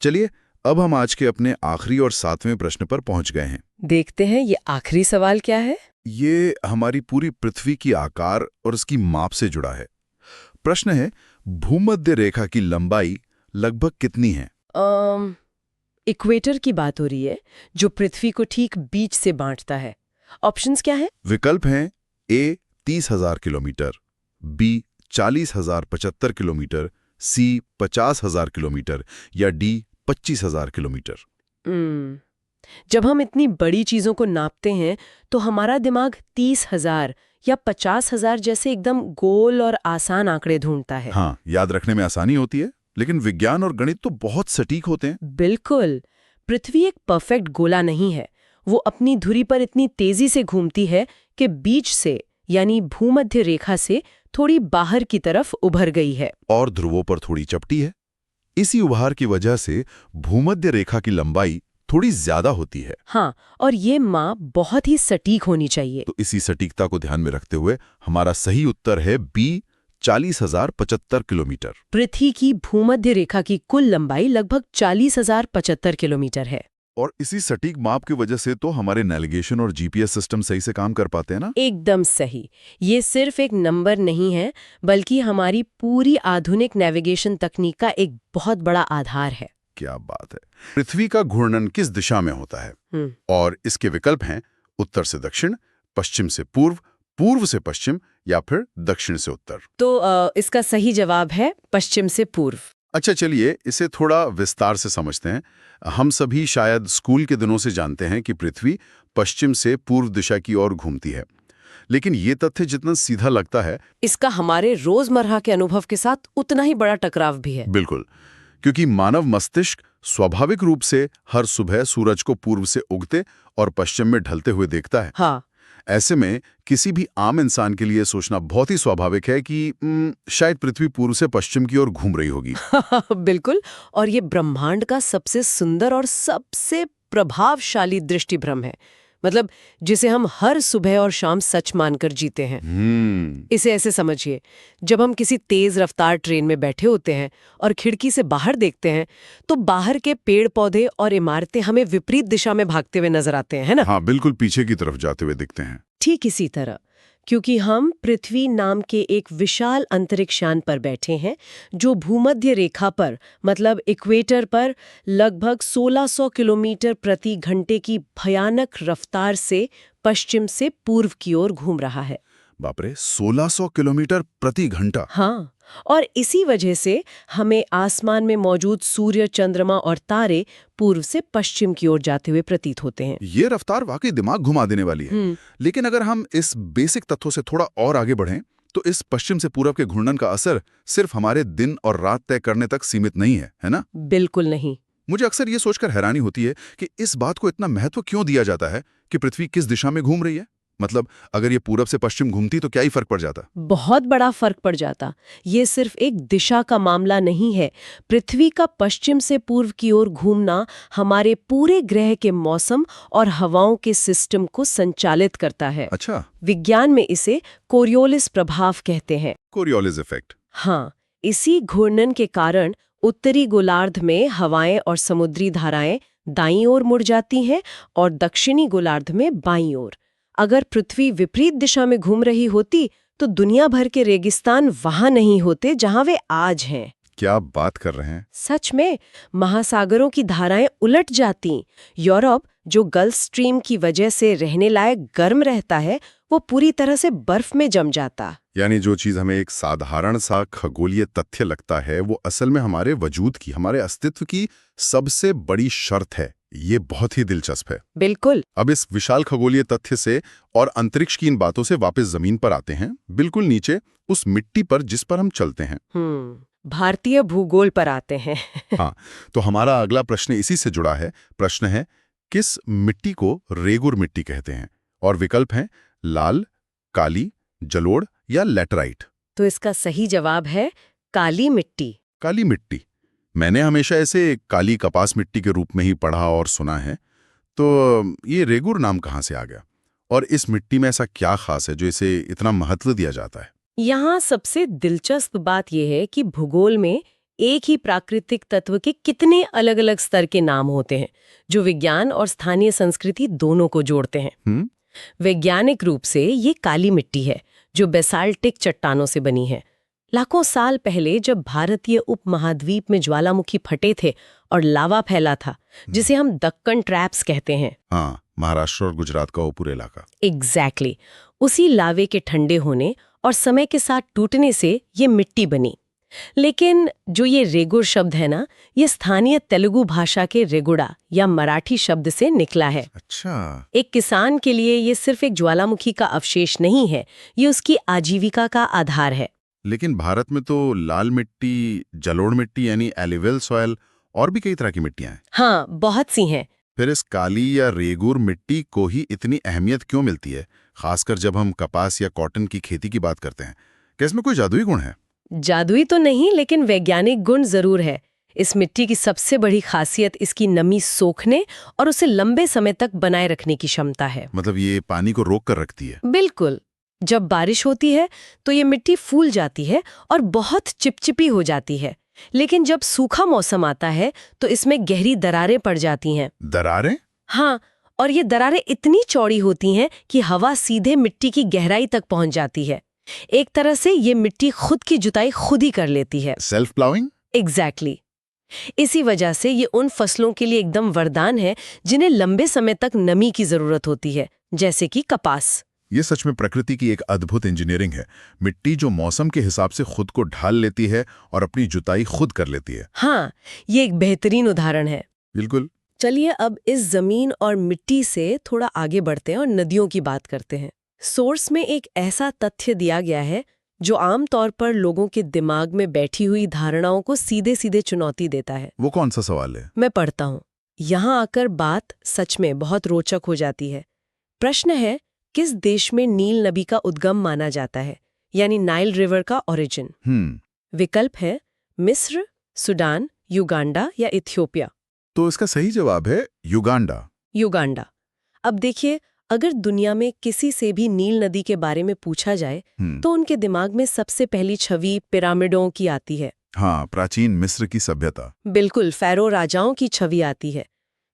चलिए, अब हम आज के अपने आखिरी और 7वें प्रश्न पर पहुंच गए हैं। देखते हैं ये आखिरी सवाल क्या है। ये हमारी पूरी पृथ्वी की आकार और उसकी माप से जुड़ा है। प्रश्न है, भूमध्य रेखा की लंबाई लगभग कितनी है? इक्वेटर की बात हो रही है, जो पृथ्वी को ठीक बीच से बांटता है। ऑप्शंस क्या है? विकल्प हैं ए 30,000 किलोमीटर, बी 40,075 किलोमीटर, सी 50,000 किलोमीटर या डी 25,000 किलोमीटर। जब हम इतनी बड़ी चीजों को नापते हैं तो हमारा दिमाग 30,000 या 50,000 जैसे एकदम गोल और आसान आंकड़े ढूंढता है। हाँ, याद रखने में आसानी होती है, लेकिन विज्ञान और गणित तो बहुत सटीक होते हैं। बिल्कुल। पृथ्वी एक परफेक्ट गोला नहीं है। वो अपनी धुरी पर इतनी तेजी से घूमती है कि बीच से, यानी भूमध्य रेखा से थोड़ी बाहर की तरफ उभर गई है। और ध्रुवों पर थोड़ी चपटी है। इसी उभार की वजह से भूमध्य रेखा की लंबाई थोड़ी ज्यादा होती है। हाँ, और ये माप बहुत ही सटीक होनी चाहिए। तो इसी सटीकता को ध्यान में रखते हुए हमारा सही उत्तर है बी 40,075 किलोमीटर। पृथ्वी की भूमध्य रेखा की कुल लंबाई लगभग 40,075 किलोमीटर है। और इसी सटीक माप की वजह से तो हमारे नेविगेशन और जीपीएस सिस्टम सही से काम कर पाते हैं ना? एकदम सही। ये सिर्फ एक नंबर नहीं है, बल्कि हमारी पूरी आधुनिक नेविगेशन तकनीक का एक बहुत बड़ा आधार है। क्या बात है। पृथ्वी का घूर्णन किस दिशा में होता है? और इसके विकल्प हैं उत्तर से दक्षिण, पश्चिम से पूर्व, पूर्व से पश्चिम या फिर दक्षिण से उत्तर। तो इसका सही जवाब है पश्चिम से पूर्व। अच्छा, चलिए इसे थोड़ा विस्तार से समझते हैं। हम सभी शायद स्कूल के दिनों से जानते हैं कि पृथ्वी पश्चिम से पूर्व दिशा की ओर घूमती है, लेकिन ये तथ्य जितना सीधा लगता है, इसका हमारे रोजमर्रा के अनुभव के साथ उतना ही बड़ा टकराव भी है। बिल्कुल, क्योंकि मानव मस्तिष्क स्वाभाविक रूप से हर सुबह सूरज को पूर्व से उगते और पश्चिम में ढलते हुए देखता है। हाँ। ऐसे में किसी भी आम इंसान के लिए सोचना बहुत ही स्वाभाविक है कि शायद पृथ्वी पूर्व से पश्चिम की ओर घूम रही होगी। बिल्कुल। और ये ब्रह्मांड का सबसे सुंदर और सबसे प्रभावशाली दृष्टिभ्रम है, मतलब जिसे हम हर सुबह और शाम सच मानकर जीते हैं। इसे ऐसे समझिए, जब हम किसी तेज रफ्तार ट्रेन में बैठे होते हैं और खिड़की से बाहर देखते हैं तो बाहर के पेड़ पौधे और इमारतें हमें विपरीत दिशा में भागते हुए नजर आते हैं, है ना? हाँ, बिल्कुल पीछे की तरफ जाते हुए दिखते हैं। ठीक इसी तरह, क्योंकि हम पृथ्वी नाम के एक विशाल अंतरिक्ष यान पर बैठे हैं जो भूमध्य रेखा पर, मतलब इक्वेटर पर लगभग 1600 किलोमीटर प्रति घंटे की भयानक रफ्तार से पश्चिम से पूर्व की ओर घूम रहा है। बाप रे, 1600 किलोमीटर प्रति घंटा। हाँ, और इसी वजह से हमें आसमान में मौजूद सूर्य, चंद्रमा और तारे पूर्व से पश्चिम की ओर जाते हुए प्रतीत होते हैं। ये रफ्तार वाकई दिमाग घुमा देने वाली है। लेकिन अगर हम इस बेसिक तथ्यों से थोड़ा और आगे बढ़ें तो इस पश्चिम से पूरब के घूर्णन का असर सिर्फ हमारे दिन और रात तय करने तक सीमित नहीं है, है ना? बिल्कुल नहीं। मुझे अक्सर ये सोचकर हैरानी होती है कि इस बात को इतना महत्व क्यों दिया जाता है कि पृथ्वी किस दिशा में घूम रही है। मतलब अगर ये पूरब से पश्चिम घूमती तो क्या ही फर्क पड़ जाता। बहुत बड़ा फर्क पड़ जाता। ये सिर्फ एक दिशा का मामला नहीं है। पृथ्वी का पश्चिम से पूर्व की ओर घूमना हमारे पूरे ग्रह के मौसम और हवाओं के सिस्टम को संचालित करता है। अच्छा, विज्ञान में इसे कोरियोलिस प्रभाव कहते हैं। Coriolis effect. हाँ, इसी घूर्णन के कारण उत्तरी गोलार्ध में हवाएं और समुद्री धाराएं दाईं ओर मुड़ जाती हैं और दक्षिणी गोलार्ध में बाईं ओर। अगर पृथ्वी विपरीत दिशा में घूम रही होती तो दुनिया भर के रेगिस्तान वहां नहीं होते जहां वे आज हैं। क्या बात कर रहे हैं। सच में, महासागरों की धाराएं उलट जाती। यूरोप, जो गल्फ स्ट्रीम की वजह से रहने लायक गर्म रहता है, वो पूरी तरह से बर्फ में जम जाता। यानी जो चीज हमें एक साधारण सा खगोलीय तथ्य लगता है वो असल में हमारे वजूद की, हमारे अस्तित्व की सबसे बड़ी शर्त है। ये बहुत ही दिलचस्प है। बिल्कुल। अब इस विशाल खगोलीय तथ्य से और अंतरिक्ष की इन बातों से वापस जमीन पर आते हैं, बिल्कुल नीचे उस मिट्टी पर जिस पर हम चलते हैं। भारतीय भूगोल पर आते हैं। हाँ, तो हमारा अगला प्रश्न इसी से जुड़ा है। प्रश्न है, किस मिट्टी को रेगुर मिट्टी कहते हैं? और विकल्प हैं लाल, काली, जलोढ़ या लैटराइट। तो इसका सही जवाब है काली मिट्टी। काली मिट्टी। मैंने हमेशा ऐसे काली कपास मिट्टी के रूप में ही पढ़ा और सुना है। तो ये रेगुर नाम कहाँ से आ गया? और इस मिट्टी में ऐसा क्या खास है जो इसे इतना महत्व दिया जाता है? यहाँ सबसे दिलचस्प बात यह है कि भूगोल में एक ही प्राकृतिक तत्व के कितने अलग अलग स्तर के नाम होते हैं जो विज्ञान और स्थानीय संस्कृति दोनों को जोड़ते हैं। वैज्ञानिक रूप से ये काली मिट्टी है जो बेसाल्टिक चट्टानों से बनी है। लाखों साल पहले जब भारतीय उपमहाद्वीप में ज्वालामुखी फटे थे और लावा फैला था, जिसे हम दक्कन ट्रैप्स कहते हैं। हाँ, महाराष्ट्र और गुजरात का वो पूरा इलाका। एग्जैक्टली। उसी लावे के ठंडे होने और समय के साथ टूटने से ये मिट्टी बनी। लेकिन जो ये रेगुर शब्द है ना, ये स्थानीय तेलुगु भाषा के रेगुड़ा या मराठी शब्द से निकला है। अच्छा। एक किसान के लिए ये सिर्फ एक ज्वालामुखी का अवशेष नहीं है, ये उसकी आजीविका का आधार है। लेकिन भारत में तो लाल मिट्टी, जलोढ़ मिट्टी यानी एलिवेल सॉयल और भी कई तरह की मिट्टियां हैं। हाँ, बहुत सी हैं। फिर इस काली या रेगुर मिट्टी को ही इतनी अहमियत क्यों मिलती है, खासकर जब हम कपास या कॉटन की खेती की बात करते हैं? क्या इसमें कोई जादुई गुण है? जादुई तो नहीं, लेकिन वैज्ञानिक गुण जरूर है। इस मिट्टी की सबसे बड़ी खासियत इसकी नमी सोखने और उसे लंबे समय तक बनाए रखने की क्षमता है। मतलब ये पानी को रोक कर रखती है? बिल्कुल। जब बारिश होती है तो ये मिट्टी फूल जाती है और बहुत चिपचिपी हो जाती है। लेकिन जब सूखा मौसम आता है तो इसमें गहरी दरारें पड़ जाती हैं। दरारें? हाँ, और ये दरारें इतनी चौड़ी होती हैं कि हवा सीधे मिट्टी की गहराई तक पहुंच जाती है। एक तरह से ये मिट्टी खुद की जुताई खुद ही कर लेती है। Self ploughing? एग्जैक्टली। इसी वजह से ये उन फसलों के लिए एकदम वरदान है जिन्हें लंबे समय तक नमी की जरूरत होती है, जैसे कि कपास। ये सच में प्रकृति की एक अद्भुत इंजीनियरिंग है। मिट्टी जो मौसम के हिसाब से खुद को ढाल लेती है और अपनी जुताई खुद कर लेती है। हाँ, ये एक बेहतरीन उदाहरण है। बिल्कुल। चलिए अब इस जमीन और मिट्टी से थोड़ा आगे बढ़ते हैं और नदियों की बात करते हैं। सोर्स में एक ऐसा तथ्य दिया गया है जो आमतौर पर लोगों के दिमाग में बैठी हुई धारणाओं को सीधे सीधे चुनौती देता है। वो कौन सा सवाल है? मैं पढ़ता हूँ। यहाँ आकर बात सच में बहुत रोचक हो जाती है। प्रश्न है, किस देश में नील नदी का उद्गम माना जाता है, यानी नाइल रिवर का ओरिजिन? विकल्प है मिस्र, सूडान, युगांडा या इथियोपिया। तो इसका सही जवाब है युगांडा। युगांडा। अब देखिए, अगर दुनिया में किसी से भी नील नदी के बारे में पूछा जाए तो उनके दिमाग में सबसे पहली छवि पिरामिडों की आती है। हाँ, प्राचीन मिस्र की सभ्यता। बिल्कुल, फैरो राजाओं की छवि आती है।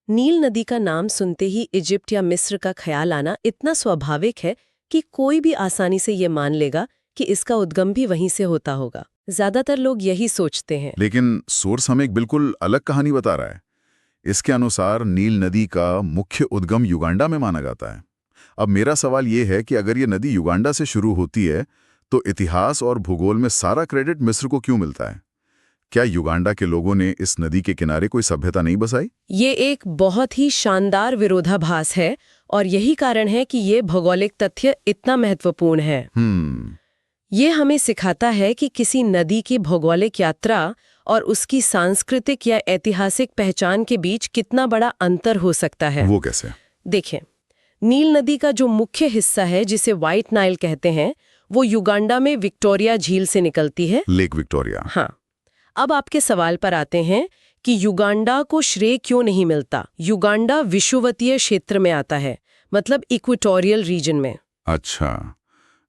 नील नदी का नाम सुनते ही इजिप्ट या मिस्र का ख्याल आना इतना स्वाभाविक है कि कोई भी आसानी से ये मान लेगा कि इसका उद्गम भी वहीं से होता होगा। ज्यादातर लोग यही सोचते हैं। लेकिन सोर्स हमें एक बिल्कुल अलग कहानी बता रहा है। इसके अनुसार नील नदी का मुख्य उद्गम युगांडा में माना जाता है। अब मेरा सवाल ये है कि अगर ये नदी युगांडा से शुरू होती है तो इतिहास और भूगोल में सारा क्रेडिट मिस्र को क्यों मिलता है? क्या युगांडा के लोगों ने इस नदी के किनारे कोई सभ्यता नहीं बसाई? ये एक बहुत ही शानदार विरोधाभास है और यही कारण है कि ये भौगोलिक तथ्य इतना महत्वपूर्ण है। ये हमें सिखाता है कि किसी नदी की भौगोलिक यात्रा और उसकी सांस्कृतिक या ऐतिहासिक पहचान के बीच कितना बड़ा अंतर हो सकता है। वो कैसे? देखें, नील नदी का जो मुख्य हिस्सा है जिसे व्हाइट नाइल कहते हैं, वो युगांडा में विक्टोरिया झील से निकलती है। Lake Victoria. हाँ। अब आपके सवाल पर आते हैं कि युगांडा को श्रेय क्यों नहीं मिलता। युगांडा विषुवतीय क्षेत्र में आता है, मतलब इक्वेटोरियल रीजन में। अच्छा,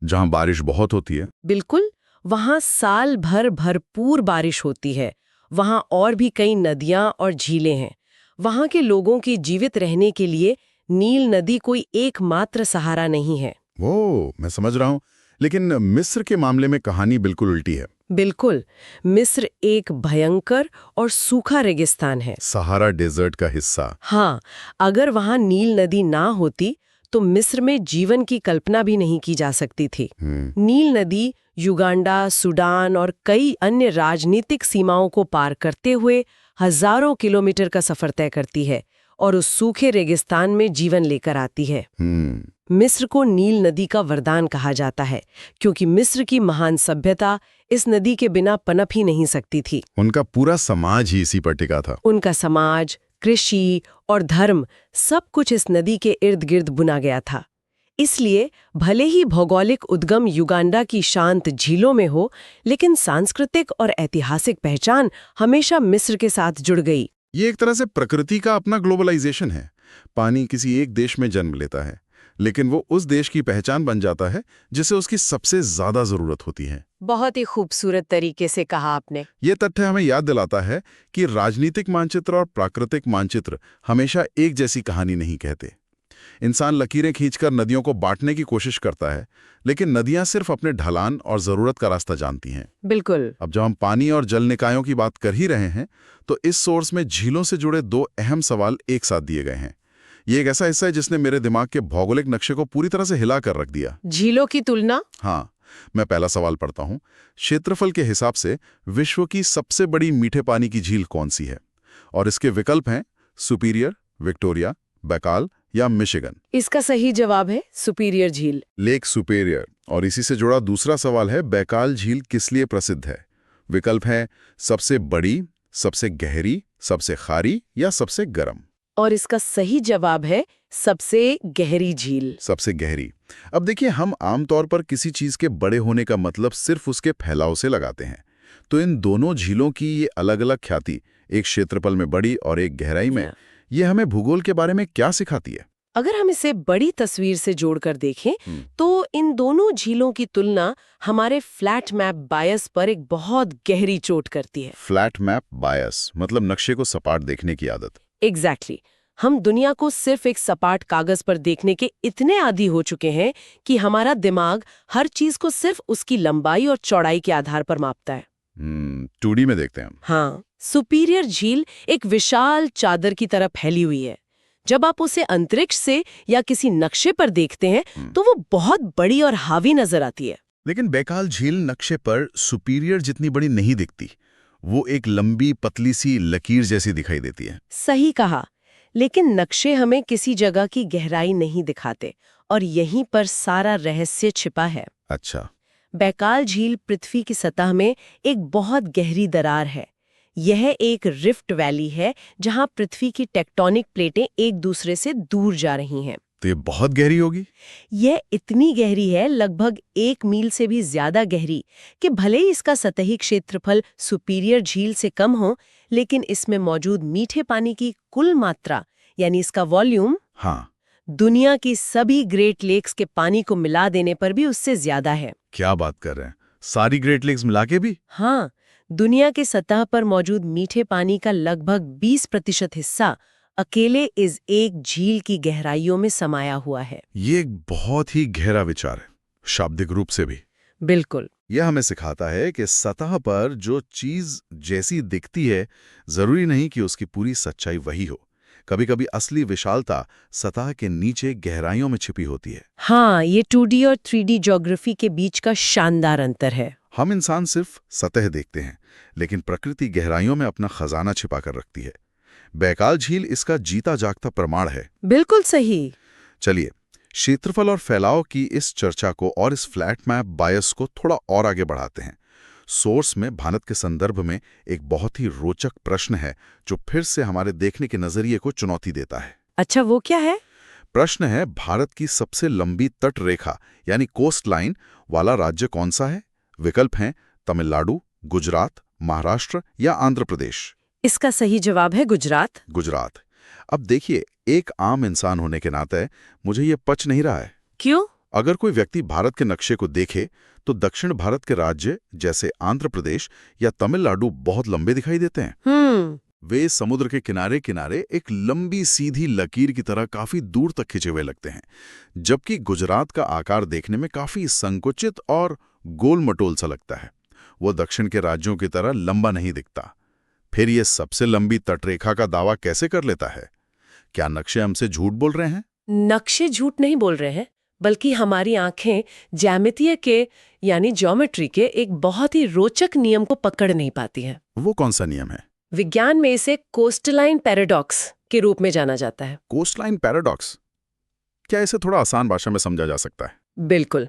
जहां बारिश बहुत होती है। बिल्कुल, वहां साल भर भरपूर बारिश होती है। वहां और भी कई नदियां और झीलें हैं। वहां के लोगों की जीवित रहने के लिए नील नदी कोई एकमात्र सहारा नहीं है। वो मैं समझ रहा हूं, लेकिन मिस्र के मामले में कहानी बिल्कुल उल्टी है। बिल्कुल, मिस्र एक भयंकर और सूखा रेगिस्तान है। सहारा डेजर्ट का हिस्सा। हाँ, अगर वहां नील नदी ना होती तो मिस्र में जीवन की कल्पना भी नहीं की जा सकती थी। नील नदी युगांडा, सूडान और कई अन्य राजनीतिक सीमाओं को पार करते हुए हजारों किलोमीटर का सफर तय करती है और उस सूखे रेगिस्तान में जीवन लेकर आती है। मिस्र को नील नदी का वरदान कहा जाता है, क्योंकि मिस्र की महान सभ्यता इस नदी के बिना पनप ही नहीं सकती थी। उनका पूरा समाज ही इसी पर टिका था। उनका समाज, कृषि और धर्म सब कुछ इस नदी के इर्द गिर्द बुना गया था। इसलिए भले ही भौगोलिक उद्गम युगांडा की शांत झीलों में हो, लेकिन सांस्कृतिक और ऐतिहासिक पहचान हमेशा मिस्र के साथ जुड़ गई। ये एक तरह से प्रकृति का अपना ग्लोबलाइजेशन है। पानी किसी एक देश में जन्म लेता है, लेकिन वो उस देश की पहचान बन जाता है जिसे उसकी सबसे ज्यादा जरूरत होती है। बहुत ही खूबसूरत तरीके से कहा आपने। ये तथ्य हमें याद दिलाता है कि राजनीतिक मानचित्र और प्राकृतिक मानचित्र हमेशा एक जैसी कहानी नहीं कहते। इंसान लकीरें खींचकर नदियों को बांटने की कोशिश करता है, लेकिन नदियां सिर्फ अपने ढलान और जरूरत का रास्ता जानती हैं। बिल्कुल। अब जब हम पानी और जल निकायों की बात कर ही रहे हैं, तो इस सोर्स में झीलों से जुड़े दो अहम सवाल एक साथ दिए गए हैं। ये एक ऐसा हिस्सा है जिसने मेरे दिमाग के भौगोलिक नक्शे को पूरी तरह से हिला कर रख दिया। झीलों की तुलना? हाँ, मैं पहला सवाल पढ़ता हूँ। क्षेत्रफल के हिसाब से विश्व की सबसे बड़ी मीठे पानी की झील कौन सी है? और इसके विकल्प हैं सुपीरियर, विक्टोरिया, बैकाल या मिशिगन। इसका सही जवाब है सुपीरियर झील। Lake superior. और इसी से जुड़ा दूसरा सवाल है, बैकाल झील किस लिए प्रसिद्ध है? विकल्प है सबसे बड़ी, सबसे गहरी, सबसे खारी या सबसे गर्म। और इसका सही जवाब है सबसे गहरी झील। सबसे गहरी। अब देखिए, हम आमतौर पर किसी चीज के बड़े होने का मतलब सिर्फ उसके फैलाव से लगाते हैं। तो इन दोनों झीलों की ये अलग अलग ख्याति, एक क्षेत्रफल में बड़ी और एक गहराई में, ये हमें भूगोल के बारे में क्या सिखाती है? अगर हम इसे बड़ी तस्वीर से जोड़कर देखें तो इन दोनों झीलों की तुलना हमारे फ्लैट मैप बायस पर एक बहुत गहरी चोट करती है। फ्लैट मैप बायस मतलब नक्शे को सपाट देखने की आदत। एग्जैक्टली। हम दुनिया को सिर्फ एक सपाट कागज पर देखने के इतने आदी हो चुके हैं कि हमारा दिमाग हर चीज को सिर्फ उसकी लंबाई और चौड़ाई के आधार पर मापता है। 2D में देखते हैं हम। हाँ, सुपीरियर झील एक विशाल चादर की तरह फैली हुई है। जब आप उसे अंतरिक्ष से या किसी नक्शे पर देखते हैं तो वो बहुत बड़ी और हावी नजर आती है। लेकिन बैकाल झील नक्शे पर सुपीरियर जितनी बड़ी नहीं दिखती। वो एक लंबी पतली सी लकीर जैसी दिखाई देती है। सही कहा, लेकिन नक्शे हमें किसी जगह की गहराई नहीं दिखाते और यहीं पर सारा रहस्य छिपा है। अच्छा। बैकाल झील पृथ्वी की सतह में एक बहुत गहरी दरार है। यह एक रिफ्ट वैली है जहां पृथ्वी की टेक्टोनिक प्लेटें एक दूसरे से दूर जा रही हैं। तो ये बहुत गहरी होगी? यह इतनी गहरी है, लगभग 1 मील से भी ज्यादा गहरी, कि भले ही इसका सतही क्षेत्रफल सुपीरियर झील से कम हो, लेकिन इसमें मौजूद मीठे पानी की कुल मात्रा यानी इसका वॉल्यूम, हाँ, दुनिया की सभी ग्रेट लेक्स के पानी को मिला देने पर भी उससे ज्यादा है। क्या बात कर रहे हैं? सारी ग्रेट लेक्स मिला के भी? हाँ, दुनिया के सतह पर मौजूद मीठे पानी का लगभग 20% हिस्सा अकेले इस एक झील की गहराइयों में समाया हुआ है। ये एक बहुत ही गहरा विचार है, शाब्दिक रूप से भी। बिल्कुल। यह हमें सिखाता है कि सतह पर जो चीज जैसी दिखती है, जरूरी नहीं कि उसकी पूरी सच्चाई वही हो। कभी कभी असली विशालता सतह के नीचे गहराइयों में छिपी होती है। हाँ, ये 2D और 3D ज्योग्राफी के बीच का शानदार अंतर है। हम इंसान सिर्फ सतह देखते हैं, लेकिन प्रकृति गहराइयों में अपना खजाना छिपा कर रखती है। बैकाल झील इसका जीता जागता प्रमाण है। बिल्कुल सही। चलिए, क्षेत्रफल और फैलाव की इस चर्चा को और इस फ्लैट मैप बायस को थोड़ा और आगे बढ़ाते हैं। सोर्स में भारत के संदर्भ में एक बहुत ही रोचक प्रश्न है जो फिर से हमारे देखने के नजरिए को चुनौती देता है। अच्छा, वो क्या है? प्रश्न है, भारत की सबसे लंबी तट रेखा यानी कोस्ट लाइन वाला राज्य कौन सा है? विकल्प हैं तमिलनाडु, गुजरात, महाराष्ट्र या आंध्र प्रदेश। इसका सही जवाब है गुजरात। गुजरात। अब देखिए, एक आम इंसान होने के नाते मुझे ये पच नहीं रहा है। क्यों? अगर कोई व्यक्ति भारत के नक्शे को देखे तो दक्षिण भारत के राज्य जैसे आंध्र प्रदेश या तमिलनाडु बहुत लंबे दिखाई देते हैं। वे समुद्र के किनारे किनारे एक लंबी सीधी लकीर की तरह काफी दूर तक खिंचे हुए लगते हैं, जबकि गुजरात का आकार देखने में काफी संकुचित और गोल-मटोल सा लगता है। वो दक्षिण के राज्यों की तरह लंबा नहीं दिखता। फिर ये सबसे लंबी तटरेखा का दावा कैसे कर लेता है? क्या नक्शे हमसे झूठ बोल रहे हैं? नक्शे झूठ नहीं बोल रहे हैं, बल्कि हमारी आंखें ज्यामितीय के यानी ज्योमेट्री के एक बहुत ही रोचक नियम को पकड़ नहीं पाती हैं। वो कौन सा नियम है? विज्ञान में इसे कोस्टलाइन पैराडॉक्स के रूप में जाना जाता है। Coastline paradox? क्या इसे थोड़ा आसान भाषा में समझा जा सकता है? बिल्कुल।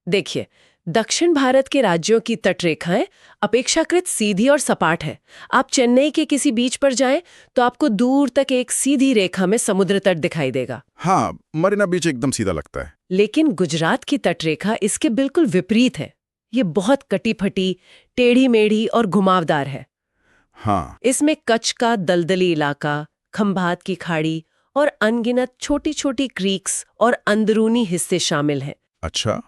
देखिए, दक्षिण भारत के राज्यों की तटरेखाएं अपेक्षाकृत सीधी और सपाट है। आप चेन्नई के किसी बीच पर जाएं तो आपको दूर तक एक सीधी रेखा में समुद्र तट दिखाई देगा। हाँ, मरीना बीच एकदम सीधा लगता है। लेकिन गुजरात की तटरेखा इसके बिल्कुल विपरीत है। ये बहुत कटी-फटी, टेढ़ी-मेढ़ी और घुमावदार है। हाँ। इसमें कच्छ का दलदली इलाका, खंभात की खाड़ी और अनगिनत छोटी-छोटी क्रीक्स और अंदरूनी हिस्से शामिल हैं। अच्छा,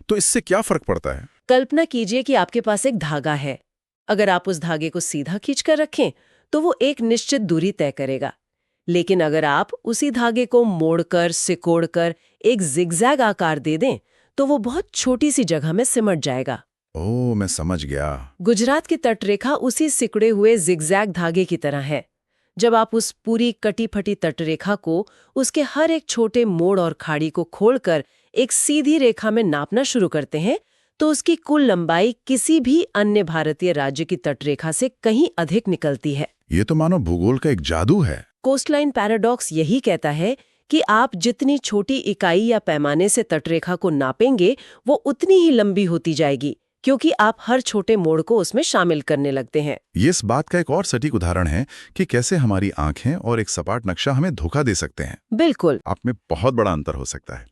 तो इससे क्या फर्क पड़ता है? कल्पना कीजिए कि आपके पास एक धागा है। अगर आप उस धागे को सीधा खींचकर रखें तो वो एक निश्चित दूरी तय करेगा। लेकिन अगर आप उसी धागे को मोड़कर, सिकोड़कर एक जिगजैग आकार दे दें तो वो बहुत छोटी सी जगह में सिमट जाएगा। ओह, मैं समझ गया। गुजरात की तटरेखा उसी सिकुड़े हुए जिगजैग धागे की तरह है। जब आप उस पूरी कटी-फटी तटरेखा को उसके हर एक छोटे मोड़ और खाड़ी को खोलकर एक सीधी रेखा में नापना शुरू करते हैं तो उसकी कुल लंबाई किसी भी अन्य भारतीय राज्य की तटरेखा से कहीं अधिक निकलती है। ये तो मानो भूगोल का एक जादू है। कोस्टलाइन पैराडॉक्स यही कहता है कि आप जितनी छोटी इकाई या पैमाने से तटरेखा को नापेंगे वो उतनी ही लंबी होती जाएगी, क्योंकि आप हर छोटे मोड़ को उसमें शामिल करने लगते हैं। ये इस बात का एक और सटीक उदाहरण है कि कैसे हमारी आंखें और एक सपाट नक्शा हमें धोखा दे सकते हैं। बिल्कुल। आप में बहुत बड़ा अंतर हो सकता है।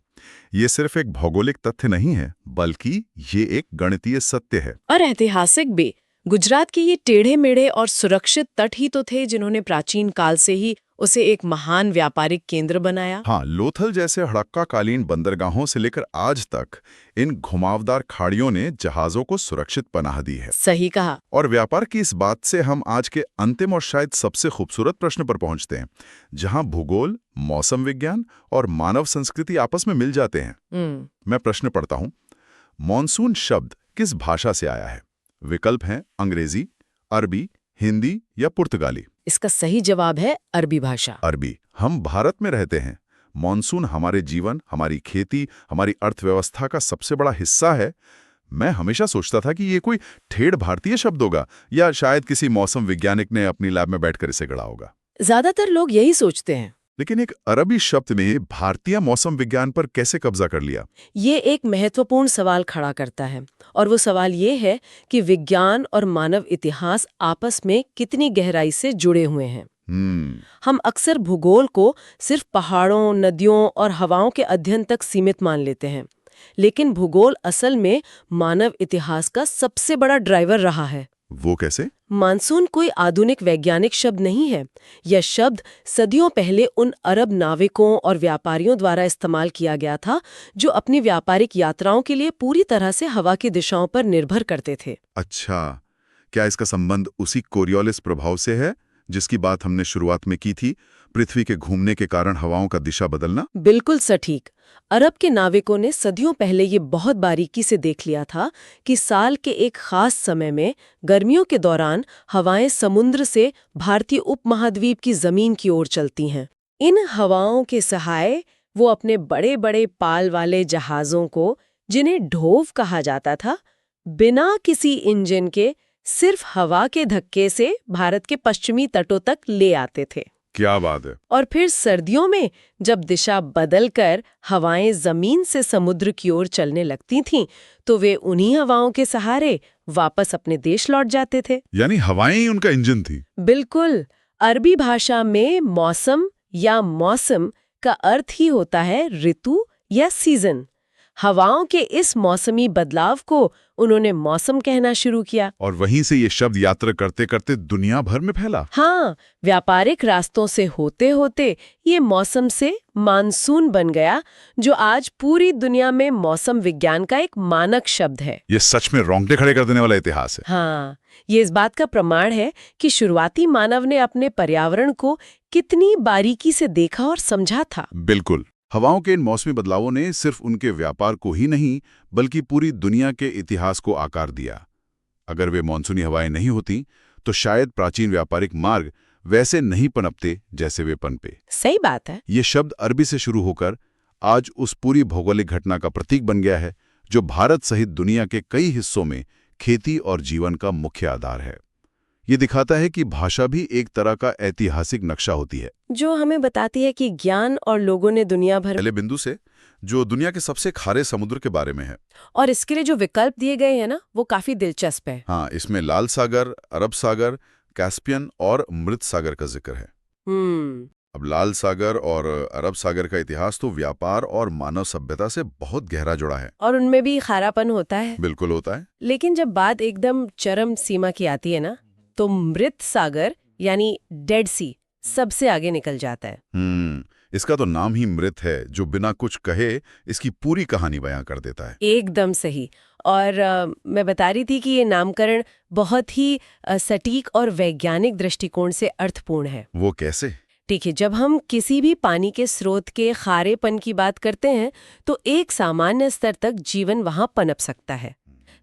ये सिर्फ एक भौगोलिक तथ्य नहीं है, बल्कि ये एक गणितीय सत्य है और ऐतिहासिक भी। गुजरात के ये टेढ़े मेढ़े और सुरक्षित तट ही तो थे जिन्होंने प्राचीन काल से ही उसे एक महान व्यापारिक केंद्र बनाया। हाँ, लोथल जैसे हड़क्काकालीन बंदरगाहों से लेकर आज तक इन घुमावदार खाड़ियों ने जहाजों को सुरक्षित पनाह दी है। सही कहा। और व्यापार की इस बात से हम आज के अंतिम और शायद सबसे खूबसूरत प्रश्न पर पहुंचते हैं, जहां भूगोल, मौसम विज्ञान और मानव संस्कृति आपस में मिल जाते हैं। मैं प्रश्न पढ़ता हूं, मॉनसून शब्द किस भाषा से आया है? विकल्प हैं अंग्रेजी, अरबी, हिंदी या पुर्तगाली। इसका सही जवाब है अरबी भाषा। अरबी। हम भारत में रहते हैं। मॉनसून हमारे जीवन, हमारी खेती, हमारी अर्थव्यवस्था का सबसे बड़ा हिस्सा है। मैं हमेशा सोचता था कि ये कोई ठेठ भारतीय शब्द होगा या शायद किसी मौसम वैज्ञानिक ने अपनी लैब में बैठकर इसे गढ़ा होगा। ज्यादातर लोग यही सोचते हैं। लेकिन एक अरबी शब्द ने भारतीय मौसम विज्ञान पर कैसे कब्जा कर लिया? ये एक महत्वपूर्ण सवाल खड़ा करता है, और वो सवाल ये है कि विज्ञान और मानव इतिहास आपस में कितनी गहराई से जुड़े हुए हैं। हम अक्सर भूगोल को सिर्फ पहाड़ों, नदियों और हवाओं के अध्ययन तक सीमित मान लेते हैं, लेकिन भूगोल असल में मानव इतिहास का सबसे बड़ा ड्राइवर रहा है। वो कैसे? मानसून कोई आधुनिक वैज्ञानिक शब्द नहीं है। यह शब्द सदियों पहले उन अरब नाविकों और व्यापारियों द्वारा इस्तेमाल किया गया था जो अपनी व्यापारिक यात्राओं के लिए पूरी तरह से हवा की दिशाओं पर निर्भर करते थे। अच्छा, क्या इसका संबंध उसी कोरियोलिस प्रभाव से है जिसकी बात हमने शुरुआत में की थी, पृथ्वी के घूमने के कारण हवाओं का दिशा बदलना? बिल्कुल सटीक। अरब के नाविकों ने सदियों पहले ये बहुत बारीकी से देख लिया था कि साल के एक खास समय में गर्मियों के दौरान हवाएं समुद्र से भारतीय उपमहाद्वीप की जमीन की ओर चलती हैं। इन हवाओं के सहारे वो अपने बड़े बड़े पाल वाले जहाज़ों को, जिन्हें ढोव कहा जाता था, बिना किसी इंजन के सिर्फ हवा के धक्के से भारत के पश्चिमी तटों तक ले आते थे। क्या बात है। और फिर सर्दियों में जब दिशा बदलकर हवाएं जमीन से समुद्र की ओर चलने लगती थीं, तो वे उन्हीं हवाओं के सहारे वापस अपने देश लौट जाते थे। यानी हवाएं ही उनका इंजन थी। बिल्कुल। अरबी भाषा में मौसम या मौसम का अर्थ ही होता है ऋतु या सीजन। हवाओं के इस मौसमी बदलाव को उन्होंने मौसम कहना शुरू किया। और वहीं से ये शब्द यात्रा करते करते दुनिया भर में फैला। हाँ, व्यापारिक रास्तों से होते होते ये मौसम से मानसून बन गया, जो आज पूरी दुनिया में मौसम विज्ञान का एक मानक शब्द है। ये सच में रोंगटे खड़े कर देने वाला इतिहास है। हाँ, ये इस बात का प्रमाण है कि शुरुआती मानव ने अपने पर्यावरण को कितनी बारीकी से देखा और समझा था। बिल्कुल। हवाओं के इन मौसमी बदलावों ने सिर्फ उनके व्यापार को ही नहीं बल्कि पूरी दुनिया के इतिहास को आकार दिया। अगर वे मानसूनी हवाएं नहीं होती तो शायद प्राचीन व्यापारिक मार्ग वैसे नहीं पनपते जैसे वे पनपे। सही बात है। ये शब्द अरबी से शुरू होकर आज उस पूरी भौगोलिक घटना का प्रतीक बन गया है जो भारत सहित दुनिया के कई हिस्सों में खेती और जीवन का मुख्य आधार है। ये दिखाता है कि भाषा भी एक तरह का ऐतिहासिक नक्शा होती है, जो हमें बताती है कि ज्ञान और लोगों ने दुनिया भर पहले बिंदु से जो दुनिया के सबसे खारे समुद्र के बारे में है। और इसके लिए जो विकल्प दिए गए हैं ना, वो काफी दिलचस्प है। हाँ, इसमें लाल सागर, अरब सागर, कैस्पियन और मृत सागर का जिक्र है। अब लाल सागर और अरब सागर का इतिहास तो व्यापार और मानव सभ्यता से बहुत गहरा जुड़ा है। और उनमें भी खारापन होता है। बिल्कुल होता है। लेकिन जब बात एकदम चरम सीमा की आती है ना, तो मृत सागर यानी डेड सी सबसे आगे निकल जाता है। इसका तो नाम ही मृत है, जो बिना कुछ कहे इसकी पूरी कहानी बयां कर देता है। एकदम सही। और मैं बता रही थी कि ये नामकरण बहुत ही सटीक और वैज्ञानिक दृष्टिकोण से अर्थपूर्ण है। वो कैसे? ठीक है, जब हम किसी भी पानी के स्रोत के खारेपन की बात करते हैं तो एक सामान्य स्तर तक जीवन वहां पनप सकता है।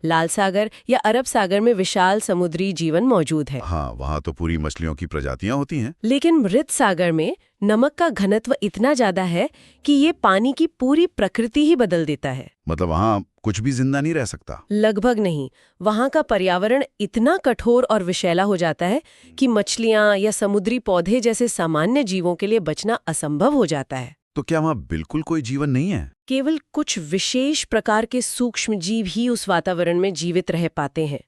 लाल सागर या अरब सागर में विशाल समुद्री जीवन मौजूद है। हाँ, वहाँ तो पूरी मछलियों की प्रजातियां होती हैं। लेकिन मृत सागर में नमक का घनत्व इतना ज्यादा है कि ये पानी की पूरी प्रकृति ही बदल देता है। मतलब वहाँ कुछ भी जिंदा नहीं रह सकता? लगभग नहीं। वहाँ का पर्यावरण इतना कठोर और विषैला हो जाता है कि मछलियाँ या समुद्री पौधे जैसे सामान्य जीवों के लिए बचना असंभव हो जाता है। तो क्या वहाँ बिल्कुल कोई जीवन नहीं है? केवल कुछ विशेष प्रकार के सूक्ष्म जीव ही उस वातावरण में जीवित रह पाते हैं।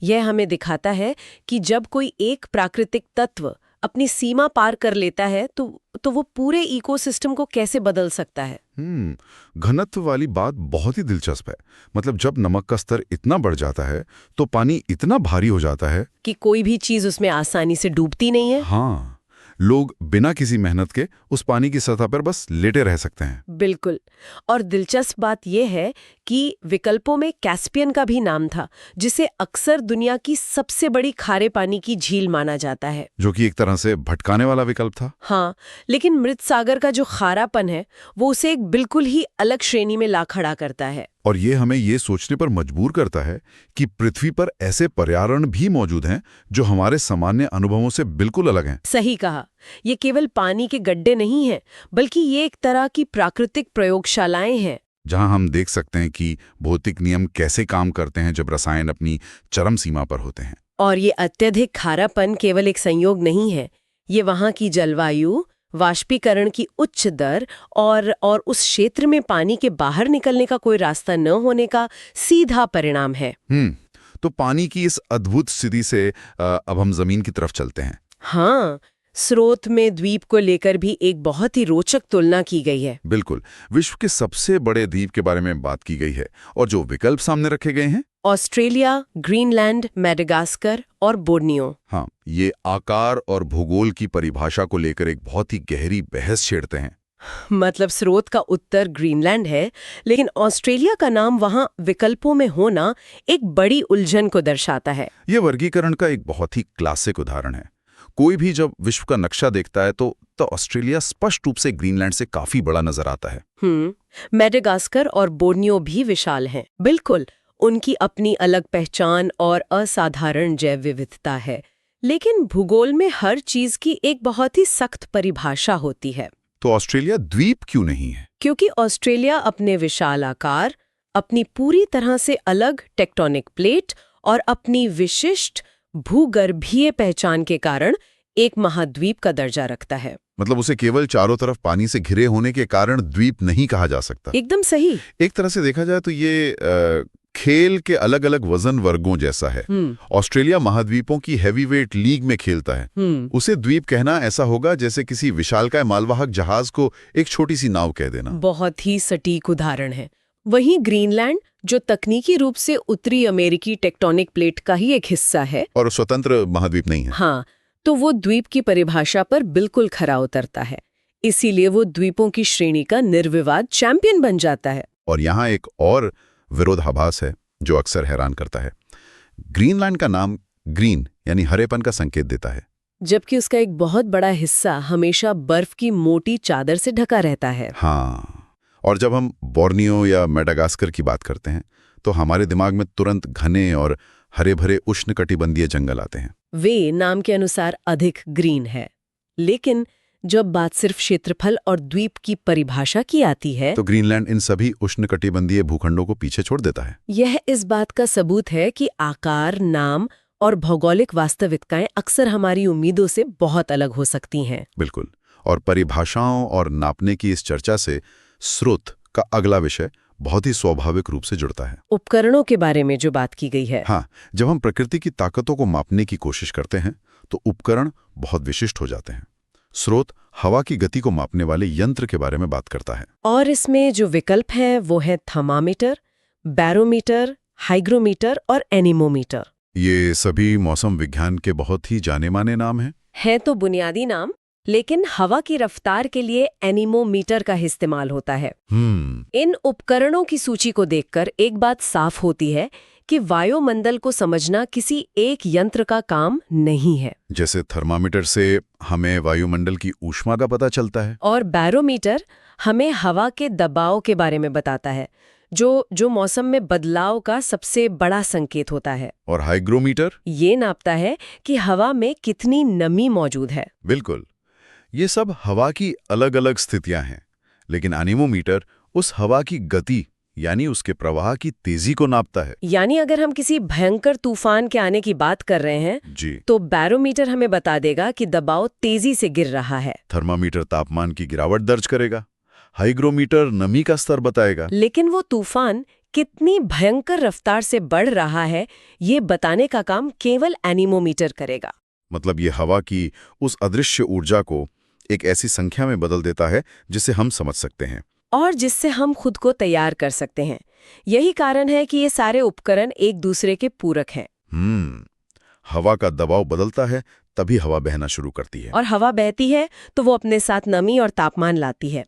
यह हमें दिखाता है कि जब कोई एक प्राकृतिक तत्व अपनी सीमा पार कर लेता है तो वो पूरे इकोसिस्टम को कैसे बदल सकता है। घनत्व वाली बात बहुत ही दिलचस्प है। मतलब जब नमक का स्तर इतना बढ़ जाता है तो पानी इतना भारी हो जाता है कि कोई भी चीज उसमें आसानी से डूबती नहीं है। हाँ, लोग बिना किसी मेहनत के उस पानी की सतह पर बस लेटे रह सकते हैं। बिल्कुल। और दिलचस्प बात यह है कि विकल्पों में कैस्पियन का भी नाम था, जिसे अक्सर दुनिया की सबसे बड़ी खारे पानी की झील माना जाता है, जो कि एक तरह से भटकाने वाला विकल्प था। हाँ, लेकिन मृत सागर का जो खारापन है वो उसे एक बिल्कुल ही अलग श्रेणी में ला खड़ा करता है। और ये हमें ये सोचने पर मजबूर करता है कि पृथ्वी पर ऐसे पर्यावरण भी मौजूद हैं जो हमारे सामान्य अनुभवों से बिल्कुल अलग हैं। सही कहा। ये केवल पानी के गड्ढे नहीं हैं, बल्कि ये एक तरह की प्राकृतिक प्रयोगशालाएं हैं, जहां हम देख सकते हैं कि भौतिक नियम कैसे काम करते हैं जब रसायन अपनी चरम सीमा पर होते हैं। और ये अत्यधिक खारापन केवल एक संयोग नहीं है, ये वहाँ की जलवायु, वाष्पीकरण की उच्च दर और उस क्षेत्र में पानी के बाहर निकलने का कोई रास्ता न होने का सीधा परिणाम है। तो पानी की इस अद्भुत स्थिति से अब हम जमीन की तरफ चलते हैं। हाँ, स्रोत में द्वीप को लेकर भी एक बहुत ही रोचक तुलना की गई है। बिल्कुल, विश्व के सबसे बड़े द्वीप के बारे में बात की गई है और जो विकल्प सामने रखे गए हैं, ऑस्ट्रेलिया, ग्रीनलैंड, मेडागास्कर और बोर्नियो। हाँ, ये आकार और भूगोल की परिभाषा को लेकर एक बहुत ही गहरी बहस छेड़ते हैं। मतलब स्रोत का उत्तर ग्रीनलैंड है, लेकिन ऑस्ट्रेलिया का नाम वहां विकल्पों में होना एक बड़ी उलझन को दर्शाता है। ये वर्गीकरण का एक बहुत ही क्लासिक उदाहरण है। कोई भी जब विश्व का नक्शा देखता है तो ऑस्ट्रेलिया स्पष्ट रूप से ग्रीनलैंड से काफी बड़ा नजर आता है। मेडागास्कर और बोर्नियो भी विशाल हैं। बिल्कुल, उनकी अपनी अलग पहचान और असाधारण जैव विविधता है, लेकिन भूगोल में हर चीज की एक बहुत ही सख्त परिभाषा होती है। तो ऑस्ट्रेलिया द्वीप क्यों नहीं है? क्योंकि ऑस्ट्रेलिया अपने विशाल आकार, अपनी पूरी तरह से अलग टेक्टोनिक प्लेट और अपनी विशिष्ट भूगर्भीय पहचान के कारण एक महाद्वीप का दर्जा रखता है। मतलब उसे केवल चारों तरफ पानी से घिरे होने के कारण द्वीप नहीं कहा जा सकता। एकदम सही। एक तरह से देखा जाए तो ये खेल के अलग अलग वजन वर्गों जैसा है। ऑस्ट्रेलिया महाद्वीपों की हैवीवेट लीग में खेलता है। उसे द्वीप कहना ऐसा होगा जैसे किसी विशालकाय मालवाहक जहाज को एक छोटी सी नाव कह देना। बहुत ही सटीक उदाहरण है। वहीं ग्रीनलैंड, जो तकनीकी रूप से उत्तरी अमेरिकी टेक्टोनिक प्लेट का ही एक हिस्सा है और स्वतंत्र महाद्वीप नहीं है, हाँ, तो वो द्वीप की परिभाषा पर बिल्कुल खरा उतरता है। इसीलिए वो द्वीपों की श्रेणी का निर्विवाद चैंपियन बन जाता है। और यहाँ एक और विरोधाभास है जो अक्सर हैरान करता है। ग्रीनलैंड का नाम ग्रीन यानी हरेपन का संकेत देता है, जबकि उसका एक बहुत बड़ा हिस्सा हमेशा बर्फ की मोटी चादर से ढका रहता है। हाँ, और जब हम बोर्नियो या मेडागास्कर की बात करते हैं तो हमारे दिमाग में तुरंत घने और हरे भरे उष्णकटिबंधीय जंगल आते हैं। वे नाम के अनुसार अधिक ग्रीन है, लेकिन जब बात सिर्फ क्षेत्रफल और द्वीप की परिभाषा की आती है तो ग्रीनलैंड इन सभी उष्णकटिबंधीय भूखंडों को पीछे छोड़ देता है। यह इस बात का सबूत है कि आकार, नाम और भौगोलिक वास्तविकताएं अक्सर हमारी उम्मीदों से बहुत अलग हो सकती हैं। बिल्कुल। और परिभाषाओं और नापने की इस चर्चा से स्रोत का अगला विषय बहुत ही स्वाभाविक रूप से जुड़ता है। उपकरणों के बारे में जो बात की गई है। हाँ, जब हम प्रकृति की ताकतों को मापने की कोशिश करते हैं तो उपकरण बहुत विशिष्ट हो जाते हैं। स्रोत हवा की गति को मापने वाले यंत्र के बारे में बात करता है। और इसमें जो विकल्प है वो है थर्मामीटर, बैरोमीटर, हाइग्रोमीटर और एनीमोमीटर। ये सभी मौसम विज्ञान के बहुत ही जाने माने नाम हैं। है तो बुनियादी नाम, लेकिन हवा की रफ्तार के लिए एनीमोमीटर का इस्तेमाल होता है। इन उपकरणों की सूची को देखकर एक बात साफ होती है कि वायुमंडल को समझना किसी एक यंत्र का काम नहीं है। जैसे थर्मामीटर से हमें वायुमंडल की ऊष्मा का पता चलता है, और बैरोमीटर हमें हवा के दबाव के बारे में बताता है, जो मौसम में बदलाव का सबसे बड़ा संकेत होता है। और हाइग्रोमीटर ये नापता है कि हवा में कितनी नमी मौजूद है। बिल्कुल, ये सब हवा की अलग अलग स्थितियां हैं। लेकिन एनीमोमीटर उस हवा की गति यानी उसके प्रवाह की तेजी को नापता है। यानी अगर हम किसी भयंकर तूफान के आने की बात कर रहे हैं जी, तो बैरोमीटर हमें बता देगा कि दबाव तेजी से गिर रहा है। थर्मामीटर तापमान की गिरावट दर्ज करेगा, हाइग्रोमीटर नमी का स्तर बताएगा। लेकिन वो तूफान कितनी भयंकर रफ्तार से बढ़ रहा है ये बताने का काम केवल एनीमोमीटर करेगा। मतलब ये हवा की उस अदृश्य ऊर्जा को एक ऐसी संख्या में बदल देता है जिसे हम समझ सकते हैं और जिससे हम खुद को तैयार कर सकते हैं। यही कारण है कि ये सारे उपकरण एक दूसरे के पूरक हैं। हवा का दबाव बदलता है तभी हवा बहना शुरू करती है, और हवा बहती है तो वो अपने साथ नमी और तापमान लाती है।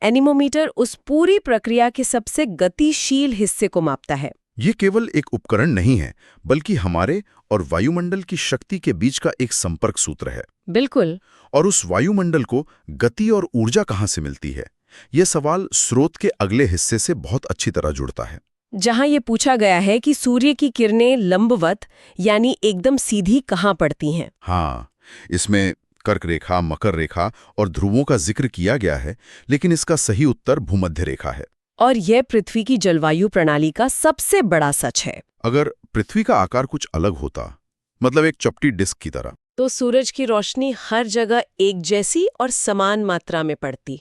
एनीमोमीटर उस पूरी प्रक्रिया के सबसे गतिशील हिस्से को मापता है। ये केवल एक उपकरण नहीं है, बल्कि हमारे और वायुमंडल की शक्ति के बीच का एक संपर्क सूत्र है। बिल्कुल। और उस वायुमंडल को गति और ऊर्जा कहाँ से मिलती है, यह सवाल स्रोत के अगले हिस्से से बहुत अच्छी तरह जुड़ता है, जहां ये पूछा गया है कि सूर्य की किरणें लंबवत यानी एकदम सीधी कहाँ पड़ती हैं। हाँ, इसमें कर्क रेखा, मकर रेखा और ध्रुवों का जिक्र किया गया है, लेकिन इसका सही उत्तर भूमध्य रेखा है। और यह पृथ्वी की जलवायु प्रणाली का सबसे बड़ा सच है। अगर पृथ्वी का आकार कुछ अलग होता, मतलब एक चपटी डिस्क की तरह, तो सूरज की रोशनी हर जगह एक जैसी और समान मात्रा में पड़ती,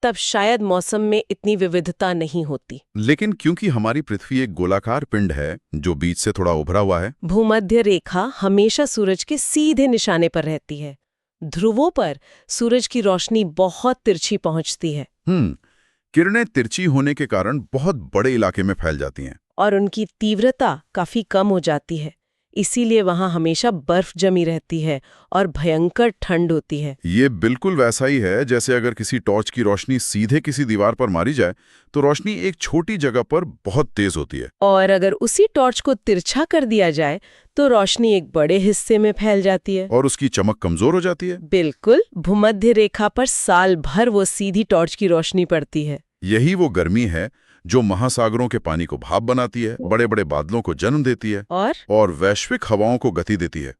तब शायद मौसम में इतनी विविधता नहीं होती। लेकिन क्योंकि हमारी पृथ्वी एक गोलाकार पिंड है जो बीच से थोड़ा उभरा हुआ है, भूमध्य रेखा हमेशा सूरज के सीधे निशाने पर रहती है। ध्रुवों पर सूरज की रोशनी बहुत तिरछी पहुंचती है। किरणें तिरछी होने के कारण बहुत बड़े इलाके में फैल जाती हैं और उनकी तीव्रता काफी कम हो जाती है। इसीलिए वहां हमेशा बर्फ जमी रहती है और भयंकर ठंड होती है। ये बिल्कुल वैसा ही है जैसे अगर किसी टॉर्च की रोशनी सीधे किसी दीवार पर मारी जाए तो रोशनी एक छोटी जगह पर बहुत तेज होती है, और अगर उसी टॉर्च को तिरछा कर दिया जाए तो रोशनी एक बड़े हिस्से में फैल जाती है और उसकी चमक कमजोर हो जाती है। बिल्कुल, भूमध्य रेखा पर साल भर वो सीधी टॉर्च की रोशनी पड़ती है। यही वो गर्मी है जो महासागरों के पानी को भाप बनाती है, बड़े बड़े बादलों को जन्म देती है और वैश्विक हवाओं को गति देती है।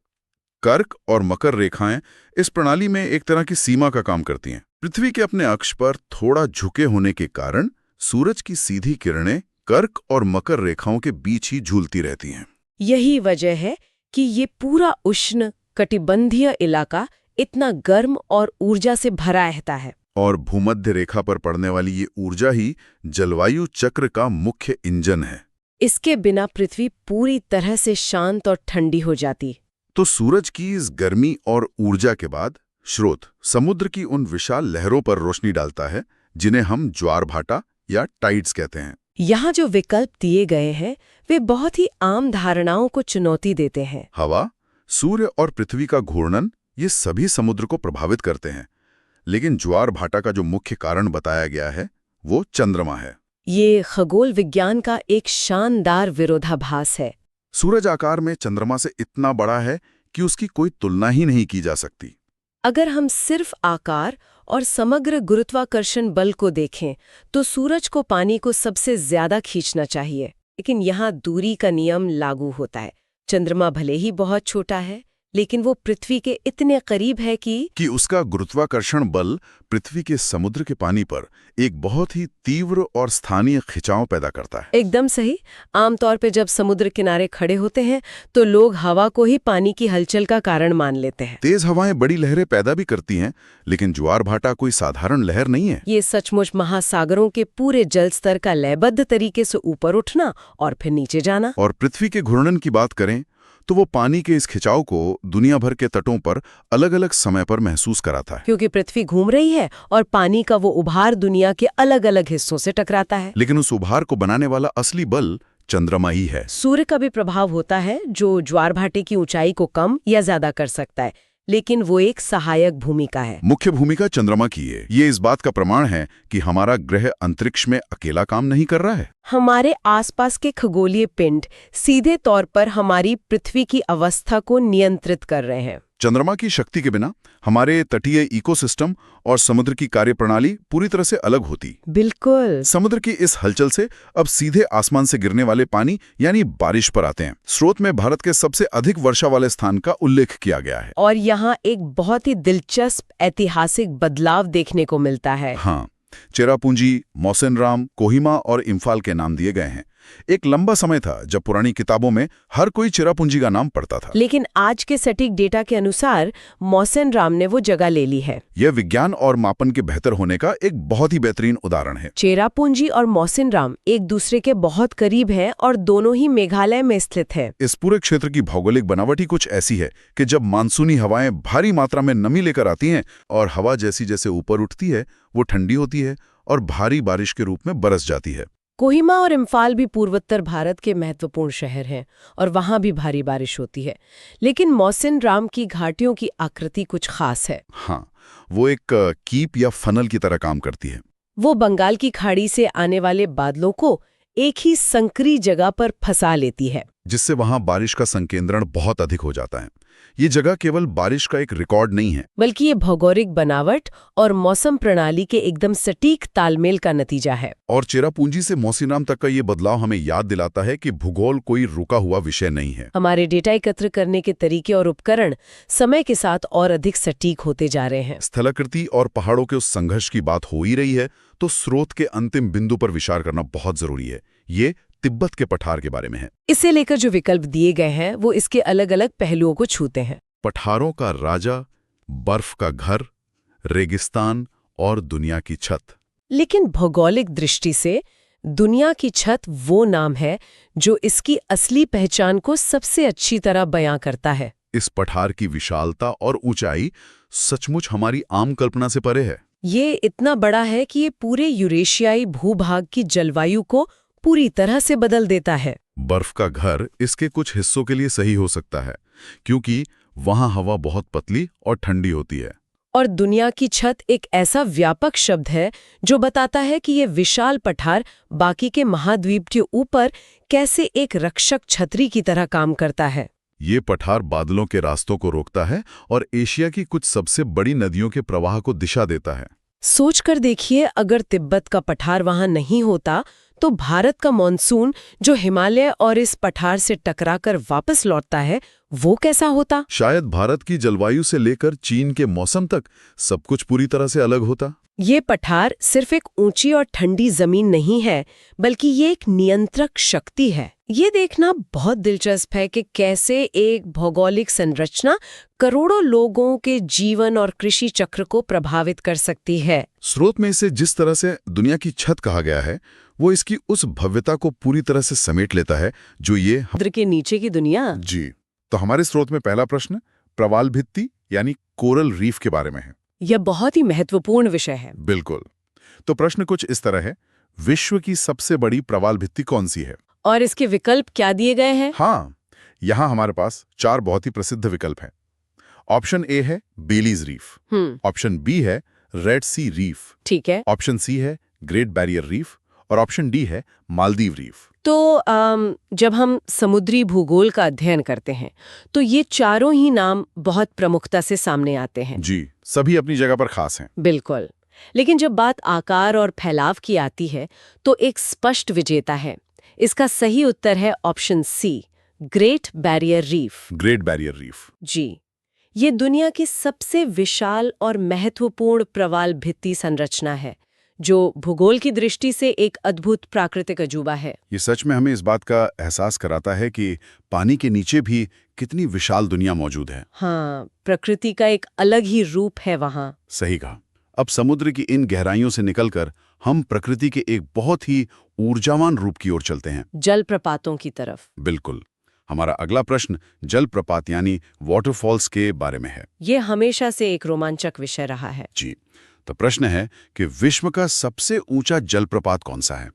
कर्क और मकर रेखाएं इस प्रणाली में एक तरह की सीमा का काम करती हैं। पृथ्वी के अपने अक्ष पर थोड़ा झुके होने के कारण सूरज की सीधी किरणें कर्क और मकर रेखाओं के बीच ही झूलती रहती हैं। यही वजह है कि ये पूरा उष्ण कटिबंधीय इलाका इतना गर्म और ऊर्जा से भरा रहता है। और भूमध्य रेखा पर पड़ने वाली ये ऊर्जा ही जलवायु चक्र का मुख्य इंजन है। इसके बिना पृथ्वी पूरी तरह से शांत और ठंडी हो जाती। तो सूरज की इस गर्मी और ऊर्जा के बाद स्रोत समुद्र की उन विशाल लहरों पर रोशनी डालता है जिन्हें हम ज्वार भाटा या टाइड्स कहते हैं। यहाँ जो विकल्प दिए गए हैं वे बहुत ही आम धारणाओं को चुनौती देते हैं। हवा, सूर्य और पृथ्वी का घूर्णन ये सभी समुद्र को प्रभावित करते हैं, लेकिन ज्वार भाटा का जो मुख्य कारण बताया गया है वो चंद्रमा है। ये खगोल विज्ञान का एक शानदार विरोधाभास है। सूरज आकार में चंद्रमा से इतना बड़ा है कि उसकी कोई तुलना ही नहीं की जा सकती। अगर हम सिर्फ आकार और समग्र गुरुत्वाकर्षण बल को देखें तो सूरज को पानी को सबसे ज्यादा खींचना चाहिए, लेकिन यहाँ दूरी का नियम लागू होता है। चंद्रमा भले ही बहुत छोटा है, लेकिन वो पृथ्वी के इतने करीब है कि उसका गुरुत्वाकर्षण बल पृथ्वी के समुद्र के पानी पर एक बहुत ही तीव्र और स्थानीय खिंचाव पैदा करता है। एकदम सही। आमतौर पे जब समुद्र किनारे खड़े होते हैं तो लोग हवा को ही पानी की हलचल का कारण मान लेते हैं। तेज हवाएं बड़ी लहरें पैदा भी करती हैं, लेकिन ज्वार भाटा कोई साधारण लहर नहीं है। ये सचमुच महासागरों के पूरे जल स्तर का लयबद्ध तरीके से ऊपर उठना और फिर नीचे जाना। और पृथ्वी के घूर्णन की बात करें तो वो पानी के इस खिंचाव को दुनिया भर के तटों पर अलग अलग समय पर महसूस कराता है, क्योंकि पृथ्वी घूम रही है और पानी का वो उभार दुनिया के अलग अलग हिस्सों से टकराता है। लेकिन उस उभार को बनाने वाला असली बल चंद्रमा ही है। सूर्य का भी प्रभाव होता है जो ज्वार भाटे की ऊंचाई को कम या ज्यादा कर सकता है, लेकिन वो एक सहायक भूमिका है। मुख्य भूमिका चंद्रमा की है। ये इस बात का प्रमाण है कि हमारा ग्रह अंतरिक्ष में अकेला काम नहीं कर रहा है। हमारे आसपास के खगोलीय पिंड सीधे तौर पर हमारी पृथ्वी की अवस्था को नियंत्रित कर रहे हैं। चंद्रमा की शक्ति के बिना हमारे तटीय इकोसिस्टम और समुद्र की कार्यप्रणाली पूरी तरह से अलग होती। बिल्कुल। समुद्र की इस हलचल से अब सीधे आसमान से गिरने वाले पानी यानी बारिश पर आते हैं। स्रोत में भारत के सबसे अधिक वर्षा वाले स्थान का उल्लेख किया गया है। और यहाँ एक बहुत ही दिलचस्प ऐतिहासिक बदलाव देखने को मिलता है। हाँ, चेरापूंजी, मौसिनराम, कोहिमा और इम्फाल के नाम दिए गए हैं। एक लंबा समय था जब पुरानी किताबों में हर कोई चेरापूंजी का नाम पढ़ता था, लेकिन आज के सटीक डेटा के अनुसार मौसिनराम ने वो जगह ले ली है। यह विज्ञान और मापन के बेहतर होने का एक बहुत ही बेहतरीन उदाहरण है। चेरापूंजी और मौसिनराम एक दूसरे के बहुत करीब हैं और दोनों ही मेघालय में स्थित है। इस पूरे क्षेत्र की भौगोलिक बनावट ही कुछ ऐसी है कि जब मानसूनी हवाएं भारी मात्रा में नमी लेकर आती हैं और हवा जैसी जैसे ऊपर उठती है वो ठंडी होती है और भारी बारिश के रूप में बरस जाती है। कोहिमा और इम्फाल भी पूर्वोत्तर भारत के महत्वपूर्ण शहर हैं और वहां भी भारी बारिश होती है, लेकिन मौसिनराम की घाटियों की आकृति कुछ खास है। हाँ, वो एक कीप या फनल की तरह काम करती है। वो बंगाल की खाड़ी से आने वाले बादलों को एक ही संकरी जगह पर फंसा लेती है, जिससे वहां बारिश का संकेंद्रण बहुत अधिक हो जाता है। ये जगह केवल बारिश का एक रिकॉर्ड नहीं है, बल्कि ये भौगोलिक बनावट और मौसम प्रणाली के एकदम सटीक तालमेल का नतीजा है। और चेरापूंजी से मौसिनराम तक का ये बदलाव हमें याद दिलाता है कि भूगोल कोई रुका हुआ विषय नहीं है। हमारे डेटा एकत्र करने के तरीके और उपकरण समय के साथ और अधिक सटीक होते जा रहे हैं। स्थलाकृति और पहाड़ों के उस संघर्ष की बात हो ही रही है तो स्रोत के अंतिम बिंदु पर विचार करना बहुत जरूरी है। ये तिब्बत के पठार के बारे में है। इसे लेकर जो विकल्प दिए गए हैं वो इसके अलग अलग पहलुओं को छूते हैं। पठारों का राजा, बर्फ का घर, रेगिस्तान और दुनिया की छत। लेकिन भौगोलिक दृष्टि से दुनिया की छत वो नाम है जो इसकी असली पहचान को सबसे अच्छी तरह बयां करता है। इस पठार की विशालता और ऊंचाई सचमुच हमारी आम कल्पना से परे है। ये इतना बड़ा है कि ये पूरे यूरेशियाई भूभाग की जलवायु को पूरी तरह से बदल देता है। बर्फ का घर इसके कुछ हिस्सों के लिए सही हो सकता है क्योंकि वहां हवा बहुत पतली और ठंडी होती है। और दुनिया की छत एक ऐसा व्यापक शब्द है जो बताता है कि ये विशाल पठार बाकी के महाद्वीप के ऊपर कैसे एक रक्षक छतरी की तरह काम करता है। ये पठार बादलों के रास्तों को रोकता है और एशिया की कुछ सबसे बड़ी नदियों के प्रवाह को दिशा देता है। सोचकर देखिए, अगर तिब्बत का पठार वहां नहीं होता तो भारत का मॉनसून जो हिमालय और इस पठार से टकराकर वापस लौटता है वो कैसा होता? शायद भारत की जलवायु से लेकर चीन के मौसम तक सब कुछ पूरी तरह से अलग होता। ये पठार सिर्फ एक ऊंची और ठंडी जमीन नहीं है, बल्कि ये एक नियंत्रक शक्ति है। ये देखना बहुत दिलचस्प है कि कैसे एक भौगोलिक संरचना करोड़ों लोगों के जीवन और कृषि चक्र को प्रभावित कर सकती है। स्रोत में इसे जिस तरह से दुनिया की छत कहा गया है, वो इसकी उस भव्यता को पूरी तरह से समेट लेता है जो ये समुद्र के नीचे की दुनिया। जी। तो हमारे स्रोत में पहला प्रश्न प्रवाल भित्ति यानी कोरल रीफ के बारे में है। यह बहुत ही महत्वपूर्ण विषय है। बिल्कुल। तो प्रश्न कुछ इस तरह है, विश्व की सबसे बड़ी प्रवाल भित्ति कौन सी है? और इसके विकल्प क्या दिए गए हैं? हाँ, यहाँ हमारे पास 4 बहुत ही प्रसिद्ध विकल्प हैं। ऑप्शन ए है बेलीज रीफ, ऑप्शन बी है रेड सी रीफ, ठीक है। ऑप्शन सी है ग्रेट बैरियर रीफ और ऑप्शन डी है मालदीव रीफ। तो जब हम समुद्री भूगोल का अध्ययन करते हैं तो ये चारों ही नाम बहुत प्रमुखता से सामने आते हैं। जी, सभी अपनी जगह पर खास हैं। बिल्कुल। लेकिन जब बात आकार और फैलाव की आती है तो एक स्पष्ट विजेता है। इसका सही उत्तर है option C, great barrier reef. Great barrier reef. जी, ये दुनिया की सबसे विशाल और महत्वपूर्ण प्रवाल भित्ति संरचना है जो भूगोल की दृष्टि से एक अद्भुत प्राकृतिक अजूबा है। ये सच में हमें इस बात का एहसास कराता है कि पानी के नीचे भी कितनी विशाल दुनिया मौजूद है। हाँ, प्रकृति का एक अलग ही रूप है वहाँ। सही कहा। अब समुद्र की इन गहराइयों से निकलकर हम प्रकृति के एक बहुत ही ऊर्जावान रूप की ओर चलते हैं, जलप्रपातों की तरफ। बिल्कुल। हमारा अगला प्रश्न जलप्रपात यानी वाटरफॉल्स के बारे में है। ये हमेशा से एक रोमांचक विषय रहा है। जी, तो प्रश्न है कि विश्व का सबसे ऊंचा जलप्रपात कौन सा है?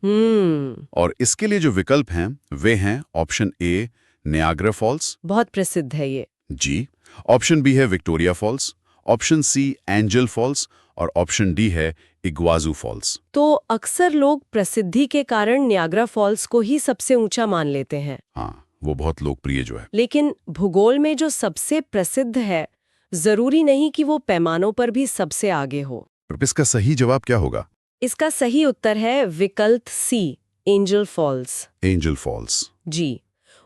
और इसके लिए जो विकल्प हैं वे हैं ऑप्शन ए नियाग्रा फॉल्स, बहुत प्रसिद्ध है ये। जी, ऑप्शन बी है Victoria Falls, option C angel Falls और ऑप्शन डी है इग्वाजू फॉल्स। तो अक्सर लोग प्रसिद्धि के कारण नियाग्रा फॉल्स को ही सबसे ऊंचा मान लेते हैं। हाँ, वो बहुत लोकप्रिय जो है। लेकिन भूगोल में जो सबसे प्रसिद्ध है जरूरी नहीं कि वो पैमानों पर भी सबसे आगे हो। इसका सही जवाब क्या होगा? इसका सही उत्तर है विकल्प C, angel falls. Angel falls. जी,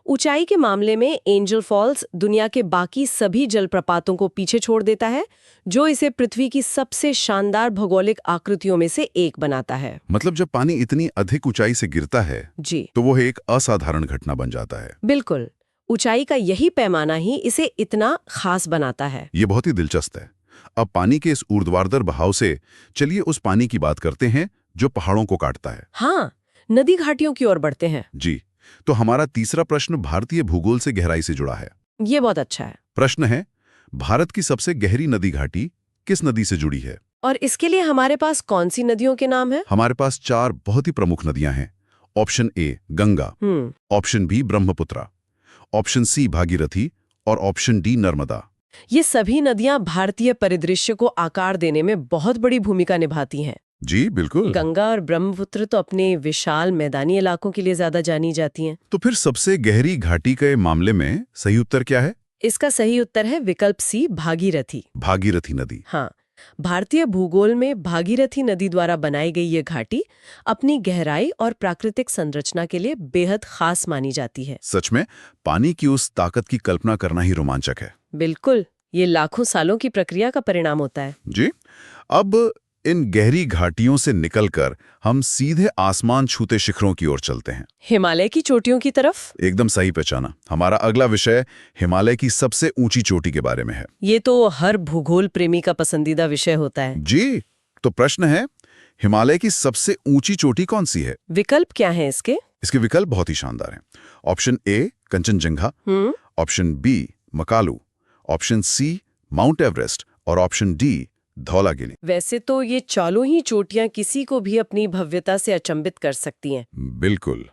ऊंचाई के मामले में एंजल फॉल्स दुनिया के बाकी सभी जलप्रपातों को पीछे छोड़ देता है, जो इसे पृथ्वी की सबसे शानदार भौगोलिक आकृतियों में से एक बनाता है। मतलब जब पानी इतनी अधिक ऊंचाई से गिरता है जी, तो वो एक असाधारण घटना बन जाता है। बिल्कुल। ऊंचाई का यही पैमाना ही इसे इतना खास बनाता है। ये बहुत ही दिलचस्प है। अब पानी के इस ऊर्ध्वाधर बहाव से चलिए उस पानी की बात करते हैं जो पहाड़ों को काटता है। हाँ, नदी घाटियों की ओर बढ़ते हैं। जी, तो हमारा तीसरा प्रश्न भारतीय भूगोल से गहराई से जुड़ा है। ये बहुत अच्छा है। प्रश्न है, भारत की सबसे गहरी नदी घाटी किस नदी से जुड़ी है? और इसके लिए हमारे पास कौन सी नदियों के नाम हैं? हमारे पास 4 बहुत ही प्रमुख नदियां हैं। Option A Ganga, option B Brahmaputra, option C Bhagirathi और ऑप्शन डी नर्मदा। ये सभी नदियां भारतीय परिदृश्य को आकार देने में बहुत बड़ी भूमिका निभाती हैं। जी बिल्कुल। गंगा और ब्रह्मपुत्र तो अपने विशाल मैदानी इलाकों के लिए ज्यादा जानी जाती हैं। तो फिर सबसे गहरी घाटी के मामले में सही उत्तर क्या है? इसका सही उत्तर है विकल्प सी, भागीरथी। भागीरथी नदी। हाँ, भारतीय भूगोल में भागीरथी नदी द्वारा बनाई गई ये घाटी अपनी गहराई और प्राकृतिक संरचना के लिए बेहद खास मानी जाती है। सच में पानी की उस ताकत की कल्पना करना ही रोमांचक है। बिल्कुल, ये लाखों सालों की प्रक्रिया का परिणाम होता है। जी, अब इन गहरी घाटियों से निकलकर हम सीधे आसमान छूते शिखरों की ओर चलते हैं, हिमालय की चोटियों की तरफ। एकदम सही पहचाना। हमारा अगला विषय हिमालय की सबसे ऊंची चोटी के बारे में है। ये तो हर भूगोल प्रेमी का पसंदीदा विषय होता है। जी, तो प्रश्न है हिमालय की सबसे ऊंची चोटी कौन सी है? विकल्प क्या है इसके? इसके विकल्प बहुत ही शानदार हैं। Option A Kanchenjunga, option B Makalu, option C mount Everest और ऑप्शन डी धौलागिरी। वैसे तो ये चारों ही चोटियां किसी को भी अपनी भव्यता से अचंभित कर सकती हैं। बिल्कुल,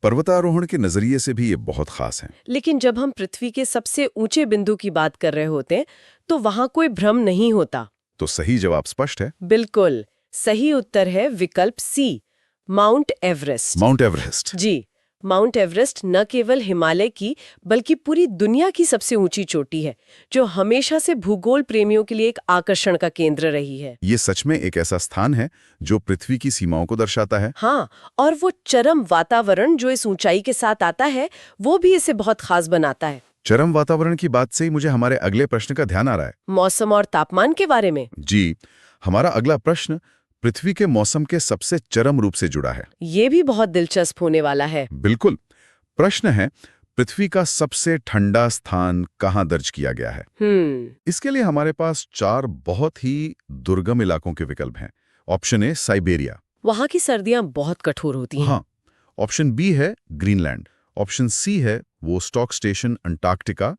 पर्वतारोहण के नजरिए से भी ये बहुत खास हैं। लेकिन जब हम पृथ्वी के सबसे ऊंचे बिंदु की बात कर रहे होते हैं तो वहां कोई भ्रम नहीं होता। तो सही जवाब स्पष्ट है। बिल्कुल, सही उत्तर है विकल्प C, mount Everest. Mount Everest. जी, माउंट एवरेस्ट न केवल हिमालय की बल्कि पूरी दुनिया की सबसे ऊंची चोटी है, जो हमेशा से भूगोल प्रेमियों के लिए एक आकर्षण का केंद्र रही है। ये सच में एक ऐसा स्थान है जो पृथ्वी की सीमाओं को दर्शाता है। हाँ, और वो चरम वातावरण जो इस ऊंचाई के साथ आता है वो भी इसे बहुत खास बनाता है। चरम वातावरण की बात से ही मुझे हमारे अगले प्रश्न का ध्यान आ रहा है। मौसम और तापमान के बारे में। जी, हमारा अगला प्रश्न पृथ्वी के मौसम के सबसे चरम रूप से जुड़ा है। ये भी बहुत दिलचस्प होने वाला है। बिल्कुल, प्रश्न है, पृथ्वी का सबसे ठंडा स्थान कहाँ दर्ज किया गया है? इसके लिए हमारे पास 4 बहुत ही दुर्गम इलाकों के विकल्प हैं। ऑप्शन ए साइबेरिया। वहां की सर्दियां बहुत कठोर होती हैं। हाँ। ऑप्शन बी है ग्रीनलैंड। ऑप्शन सी है वोस्टॉक स्टेशन अंटार्कटिका।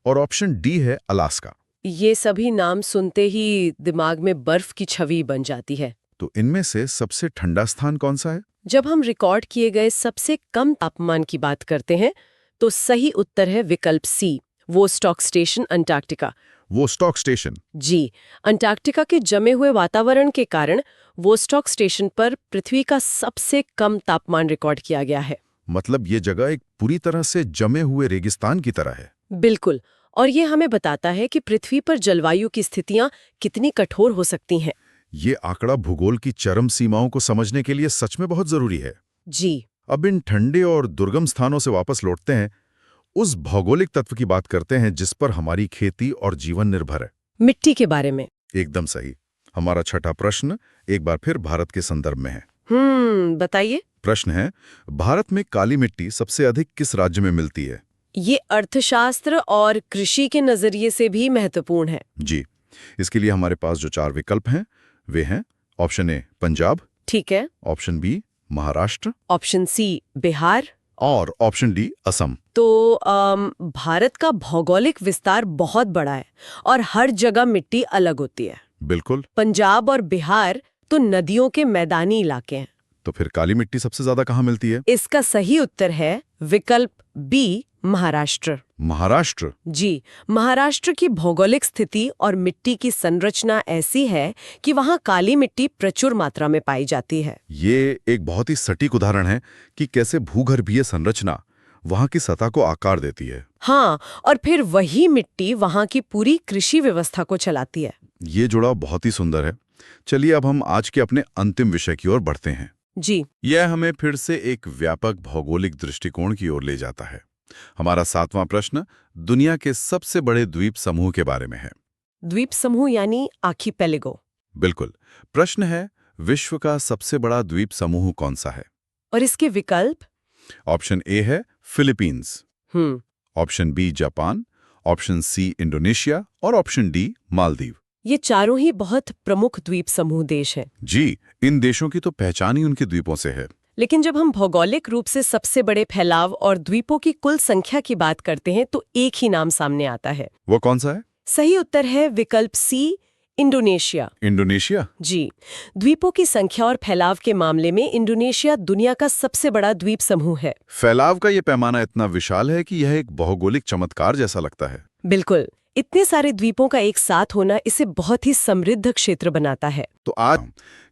और ऑप्शन डी है अलास्का। ये सभी नाम सुनते ही दिमाग में बर्फ की छवि बन जाती है। तो इनमें से सबसे ठंडा स्थान कौन सा है? जब हम रिकॉर्ड किए गए सबसे कम तापमान की बात करते हैं तो सही उत्तर है विकल्प C, Vostok station Antarctica. Vostok station. जी, अंटार्कटिका के जमे हुए वातावरण के कारण वोस्टॉक स्टेशन पर पृथ्वी का सबसे कम तापमान रिकॉर्ड किया गया है। मतलब ये जगह एक पूरी तरह से जमे हुए रेगिस्तान की तरह है। बिल्कुल, और ये हमें बताता है कि पृथ्वी पर जलवायु की स्थितियां कितनी कठोर हो सकती हैं। ये आंकड़ा भूगोल की चरम सीमाओं को समझने के लिए सच में बहुत जरूरी है। जी। अब इन ठंडे और दुर्गम स्थानों से वापस लौटते हैं, उस भौगोलिक तत्व की बात करते हैं जिस पर हमारी खेती और जीवन निर्भर है। मिट्टी के बारे में। एकदम सही। हमारा छठा प्रश्न एक बार फिर भारत के संदर्भ में है। बताइए। प्रश्न है, भारत में काली मिट्टी सबसे अधिक किस राज्य में मिलती है? ये अर्थशास्त्र और कृषि के नजरिए से भी महत्वपूर्ण है। जी, इसके लिए हमारे पास जो 4 विकल्प हैं वे हैं ऑप्शन ए पंजाब, ठीक है। Option B Maharashtra, option C Bihar और ऑप्शन डी असम। तो भारत का भौगोलिक विस्तार बहुत बड़ा है और हर जगह मिट्टी अलग होती है। बिल्कुल। पंजाब और बिहार तो नदियों के मैदानी इलाके हैं। तो फिर काली मिट्टी सबसे ज्यादा कहाँ मिलती है? इसका सही उत्तर है विकल्प बी, महाराष्ट्र। महाराष्ट्र? जी, महाराष्ट्र की भौगोलिक स्थिति और मिट्टी की संरचना ऐसी है कि वहाँ काली मिट्टी प्रचुर मात्रा में पाई जाती है। ये एक बहुत ही सटीक उदाहरण है कि कैसे भूगर्भीय संरचना वहाँ की सतह को आकार देती है। हाँ, और फिर वही मिट्टी वहाँ की पूरी कृषि व्यवस्था को चलाती है। ये जुड़ाव बहुत ही सुंदर है। चलिए अब हम आज के अपने अंतिम विषय की ओर बढ़ते हैं। जी। यह हमें फिर से एक व्यापक भौगोलिक दृष्टिकोण की ओर ले जाता है। हमारा 7वां प्रश्न दुनिया के सबसे बड़े द्वीप समूह के बारे में है। द्वीप समूह यानी आर्किपेलागो। बिल्कुल। प्रश्न है, विश्व का सबसे बड़ा द्वीप समूह कौन सा है? और इसके विकल्प? ऑप्शन ए है Philippines, option B Japan, option C Indonesia और ऑप्शन डी मालदीव। ये चारों ही बहुत प्रमुख द्वीप समूह देश हैं। जी, इन देशों की तो पहचान ही उनके द्वीपों से है। लेकिन जब हम भौगोलिक रूप से सबसे बड़े फैलाव और द्वीपों की कुल संख्या की बात करते हैं तो एक ही नाम सामने आता है। वो कौन सा है? सही उत्तर है विकल्प सी, इंडोनेशिया। इंडोनेशिया? जी, द्वीपों की संख्या और फैलाव के मामले में इंडोनेशिया दुनिया का सबसे बड़ा द्वीप समूह है। फैलाव का ये पैमाना इतना विशाल है कि यह एक भौगोलिक चमत्कार जैसा लगता है। बिल्कुल, इतने सारे द्वीपों का एक साथ होना इसे बहुत ही समृद्ध क्षेत्र बनाता है। तो आज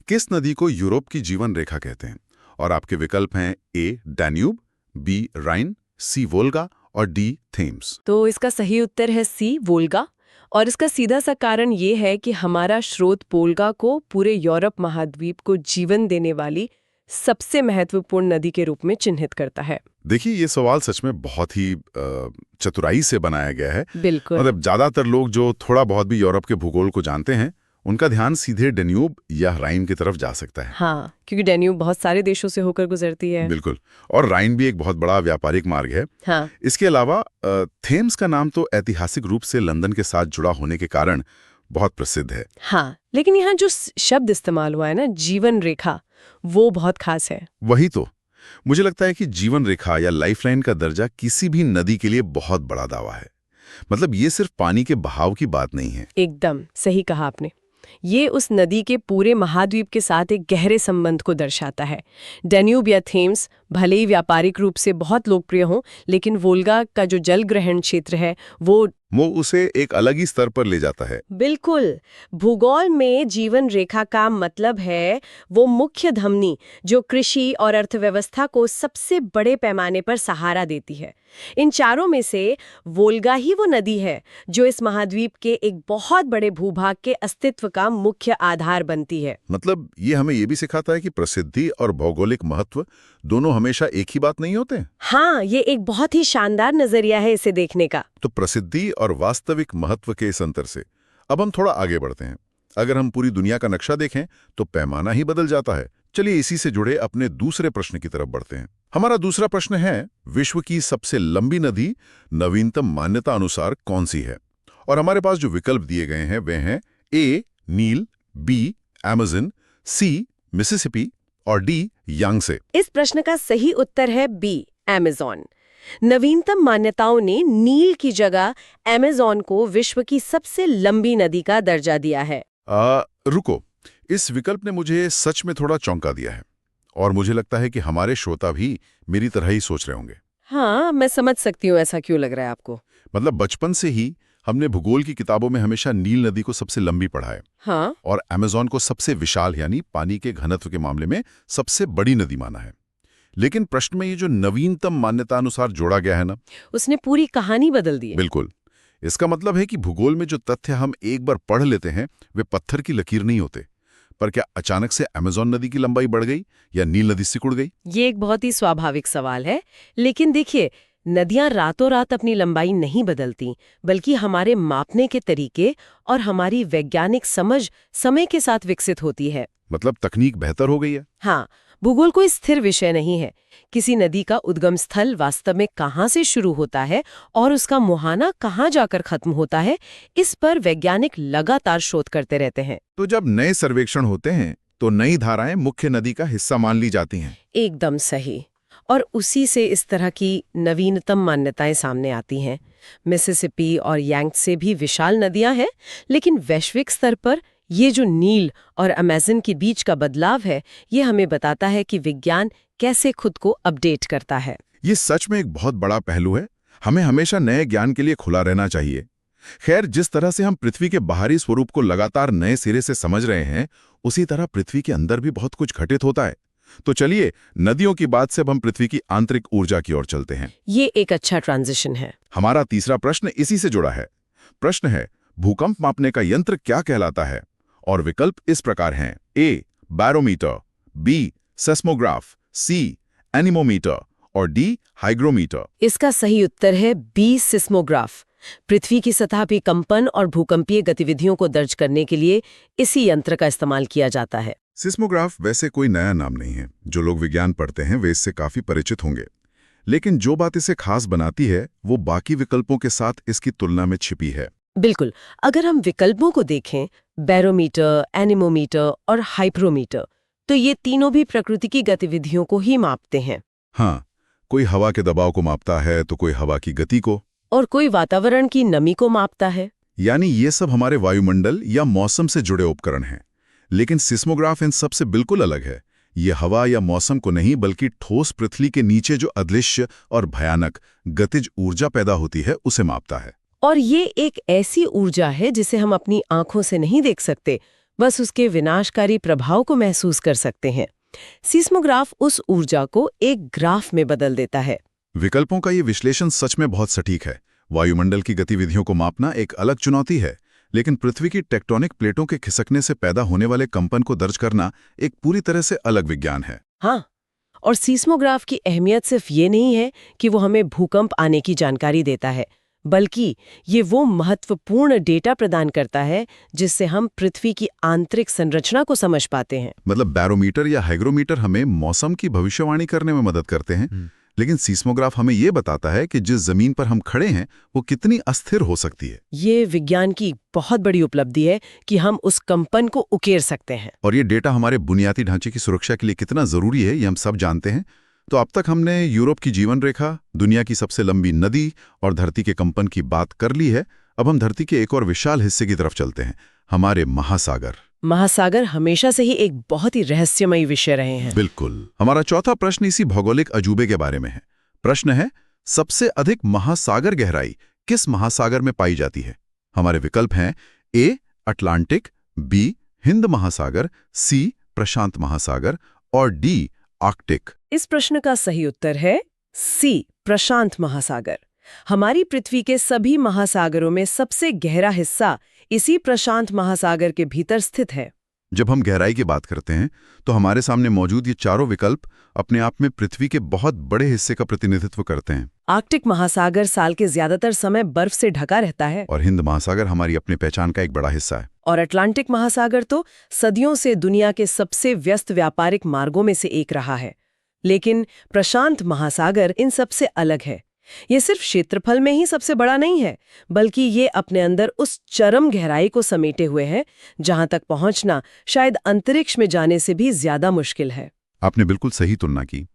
किस नदी को यूरोप की जीवन रेखा कहते हैं? और आपके विकल्प हैं ए डैन्यूब, बी राइन, सी वोल्गा और डी थेम्स। तो इसका सही उत्तर है सी, वोल्गा। और इसका सीधा सा कारण ये है कि हमारा स्रोत वोल्गा को पूरे यूरोप महाद्वीप को जीवन देने वाली सबसे महत्वपूर्ण नदी के रूप में चिन्हित करता है। देखिए, ये सवाल सच में बहुत ही चतुराई से बनाया गया है। बिल्कुल। मतलब ज्यादातर लोग जो थोड़ा बहुत भी यूरोप के भूगोल को जानते हैं उनका ध्यान सीधे डैन्यूब या राइन की तरफ जा सकता है। हाँ, क्योंकि डैन्यूब बहुत सारे देशों से होकर गुजरती है। बिल्कुल, और राइन भी एक बहुत बड़ा व्यापारिक मार्ग है। हाँ। इसके अलावा थेम्स का नाम तो ऐतिहासिक रूप से लंदन के साथ जुड़ा होने के कारण बहुत प्रसिद्ध है। हाँ, लेकिन यहाँ जो शब्द इस्तेमाल हुआ है ना, जीवन रेखा, वो बहुत खास है। वही तो, मुझे लगता है कि जीवन रेखा या लाइफलाइन का दर्जा किसी भी नदी के लिए बहुत बड़ा दावा है। मतलब ये सिर्फ पानी के बहाव की बात नहीं है। एकदम सही कहा आपने। ये उस नदी के पूरे महाद्वीप के साथ एक गहरे संबंध को दर्शाता है। डैन्यूब या थेम्स भले ही व्यापारिक रूप से बहुत लोकप्रिय हों, लेकिन वोल्गा का जो जल ग्रहण क्षेत्र है वो उसे एक अलग ही स्तर पर ले जाता है। बिल्कुल। भूगोल में जीवन रेखा का मतलब है वो मुख्य धमनी जो कृषि और अर्थव्यवस्था को सबसे बड़े पैमाने पर सहारा देती है। इन चारों में से वोल्गा ही वो नदी है जो इस महाद्वीप के एक बहुत बड़े भूभाग के अस्तित्व का मुख्य आधार बनती है। मतलब ये हमें ये भी सिखाता है कि प्रसिद्धि और भौगोलिक महत्व दोनों हमेशा एक ही बात नहीं होते। हाँ, ये एक बहुत ही शानदार नजरिया है इसे देखने का। तो प्रसिद्धि और वास्तविक महत्व के इस अंतर से अब हम थोड़ा आगे बढ़ते हैं। अगर हम पूरी दुनिया का नक्शा देखें तो पैमाना ही बदल जाता है। चलिए इसी से जुड़े अपने दूसरे प्रश्न की तरफ बढ़ते हैं। हमारा दूसरा प्रश्न है, विश्व की सबसे लंबी नदी नवीनतम मान्यता अनुसार कौन सी है? और हमारे पास जो विकल्प दिए गए हैं वे हैं ए नील, बी अमेज़न, सी मिसिसिपी और डी यांगसे। इस प्रश्न का सही उत्तर है बी अमेज़न। नवीनतम मान्यताओं ने नील की जगह अमेज़न को विश्व की सबसे लंबी नदी का दर्जा दिया है। रुको, इस विकल्प ने मुझे सच में थोड़ा चौंका दिया है और मुझे लगता है कि हमारे श्रोता भी मेरी तरह ही सोच रहे होंगे। हाँ, मैं समझ सकती हूँ ऐसा क्यों लग रहा है आपको। मतलब बचपन से ही हमने भूगोल की किताबों में हमेशा नील नदी को सबसे लंबी पढ़ा है। हाँ, और अमेज़न को सबसे विशाल यानी पानी के घनत्व के मामले में सबसे बड़ी नदी माना है। लेकिन प्रश्न में ये जो नवीनतम मान्यता अनुसार जोड़ा गया है ना, उसने पूरी कहानी बदल दी है। बिल्कुल। इसका मतलब है कि भूगोल में जो तथ्य हम एक बार पढ़ लेते हैं वे पत्थर की लकीर नहीं होते। पर क्या अचानक से अमेज़न नदी की लंबाई बढ़ गई या नील नदी सिकुड़ गई? ये एक बहुत ही स्वाभाविक सवाल है, लेकिन देखिए, नदियां रातों रात अपनी लंबाई नहीं बदलती, बल्कि हमारे मापने के तरीके और हमारी वैज्ञानिक समझ समय के साथ विकसित होती है। मतलब तकनीक बेहतर हो गई है? हाँ, भूगोल कोई स्थिर विषय नहीं है। किसी नदी का उद्गम स्थल वास्तव में कहाँ से शुरू होता है और उसका मुहाना कहाँ जाकर खत्म होता है, इस पर वैज्ञानिक लगातार शोध करते रहते हैं। तो जब नए सर्वेक्षण होते हैं तो नई धाराएं मुख्य नदी का हिस्सा मान ली जाती हैं। एकदम सही। और उसी से इस तरह की नवीनतम मान्यताएं सामने आती हैं। मिसिसिपी और यांगत्से भी विशाल नदियां हैं, लेकिन वैश्विक स्तर पर ये जो नील और अमेज़न के बीच का बदलाव है, ये हमें बताता है कि विज्ञान कैसे खुद को अपडेट करता है। ये सच में एक बहुत बड़ा पहलू है। हमें हमेशा नए ज्ञान के लिए खुला रहना चाहिए। खैर, जिस तरह से हम पृथ्वी के बाहरी स्वरूप को लगातार नए सिरे से समझ रहे हैं, उसी तरह पृथ्वी के अंदर भी बहुत कुछ घटित होता है। तो चलिए, नदियों की बात से अब हम पृथ्वी की आंतरिक ऊर्जा की ओर चलते हैं। ये एक अच्छा ट्रांजिशन है। हमारा तीसरा प्रश्न इसी से जुड़ा है। प्रश्न है, भूकंप मापने का यंत्र क्या कहलाता है? और विकल्प इस प्रकार हैं: ए बैरोमीटर, बी सेस्मोग्राफ, सी एनीमोमीटर और डी हाइग्रोमीटर। इसका सही उत्तर है बी सिस्मोग्राफ। पृथ्वी की सतह पर कंपन और भूकंपीय गतिविधियों को दर्ज करने के लिए इसी यंत्र का इस्तेमाल किया जाता है। सिस्मोग्राफ वैसे कोई नया नाम नहीं है। जो लोग विज्ञान पढ़ते हैं वे इससे काफी परिचित होंगे। लेकिन जो बात इसे खास बनाती है वो बाकी विकल्पों के साथ इसकी तुलना में छिपी है। बिल्कुल। अगर हम विकल्पों को देखें, बैरोमीटर, एनीमोमीटर और हाइग्रोमीटर, तो ये तीनों भी प्रकृति की गतिविधियों को ही मापते हैं। हाँ, कोई हवा के दबाव को मापता है तो कोई हवा की गति को, और कोई वातावरण की नमी को मापता है। यानी ये सब हमारे वायुमंडल या मौसम से जुड़े उपकरण हैं। लेकिन सिस्मोग्राफ इन सब से बिल्कुल अलग है। ये हवा या मौसम को नहीं, बल्कि ठोस पृथ्वी के नीचे जो अदृश्य और भयानक गतिज ऊर्जा पैदा होती है उसे मापता है। और ये एक ऐसी ऊर्जा है जिसे हम अपनी आंखों से नहीं देख सकते, बस उसके विनाशकारी प्रभाव को महसूस कर सकते हैं। सिस्मोग्राफ उस ऊर्जा को एक ग्राफ में बदल देता है। विकल्पों का ये विश्लेषण सच में बहुत सटीक है। वायुमंडल की गतिविधियों को मापना एक अलग चुनौती है, लेकिन पृथ्वी की टेक्टोनिक प्लेटों के खिसकने से पैदा होने वाले कंपन को दर्ज करना एक पूरी तरह से अलग विज्ञान है। हाँ, और सिस्मोग्राफ की अहमियत सिर्फ ये नहीं है कि वो हमें भूकंप आने की जानकारी देता है, बल्कि ये वो महत्वपूर्ण डेटा प्रदान करता है जिससे हम पृथ्वी की आंतरिक संरचना को समझ पाते हैं। मतलब बैरोमीटर या हाइग्रोमीटर हमें मौसम की भविष्यवाणी करने में मदद करते हैं, लेकिन सिस्मोग्राफ हमें ये बताता है कि जिस जमीन पर हम खड़े हैं वो कितनी अस्थिर हो सकती है। ये विज्ञान की बहुत बड़ी उपलब्धि है कि हम उस कंपन को उकेर सकते हैं। और ये डेटा हमारे बुनियादी ढांचे की सुरक्षा के लिए कितना जरूरी है ये हम सब जानते हैं। तो अब तक हमने यूरोप की जीवन रेखा, दुनिया की सबसे लंबी नदी और धरती के कंपन की बात कर ली है। अब हम धरती के एक और विशाल हिस्से की तरफ चलते हैं, हमारे महासागर। महासागर हमेशा से ही एक बहुत ही रहस्यमयी विषय रहे हैं। बिल्कुल। हमारा चौथा प्रश्न इसी भौगोलिक अजूबे के बारे में है। प्रश्न है, सबसे अधिक महासागर गहराई किस महासागर में पाई जाती है? हमारे विकल्प हैं ए अटलांटिक, बी हिंद महासागर, सी प्रशांत महासागर और डी आर्कटिक। इस प्रश्न का सही उत्तर है सी प्रशांत महासागर। हमारी पृथ्वी के सभी महासागरों में सबसे गहरा हिस्सा इसी प्रशांत महासागर के भीतर स्थित है। जब हम गहराई की बात करते हैं तो हमारे सामने मौजूद ये चारों विकल्प अपने आप में पृथ्वी के बहुत बड़े हिस्से का प्रतिनिधित्व करते हैं। आर्कटिक महासागर साल के ज्यादातर समय बर्फ से ढका रहता है और हिंद महासागर हमारी अपनी पहचान का एक बड़ा हिस्सा है। और अटलांटिक महासागर तो सदियों से दुनिया के सबसे व्यस्त व्यापारिक मार्गों में से एक रहा है। लेकिन प्रशांत महासागर इन सबसे अलग है। ये सिर्फ क्षेत्रफल में ही सबसे बड़ा नहीं है, बल्कि ये अपने अंदर उस चरम गहराई को समेटे हुए है जहां तक पहुंचना शायद अंतरिक्ष में जाने से भी ज्यादा मुश्किल है। आपने बिल्कुल सही तुलना की।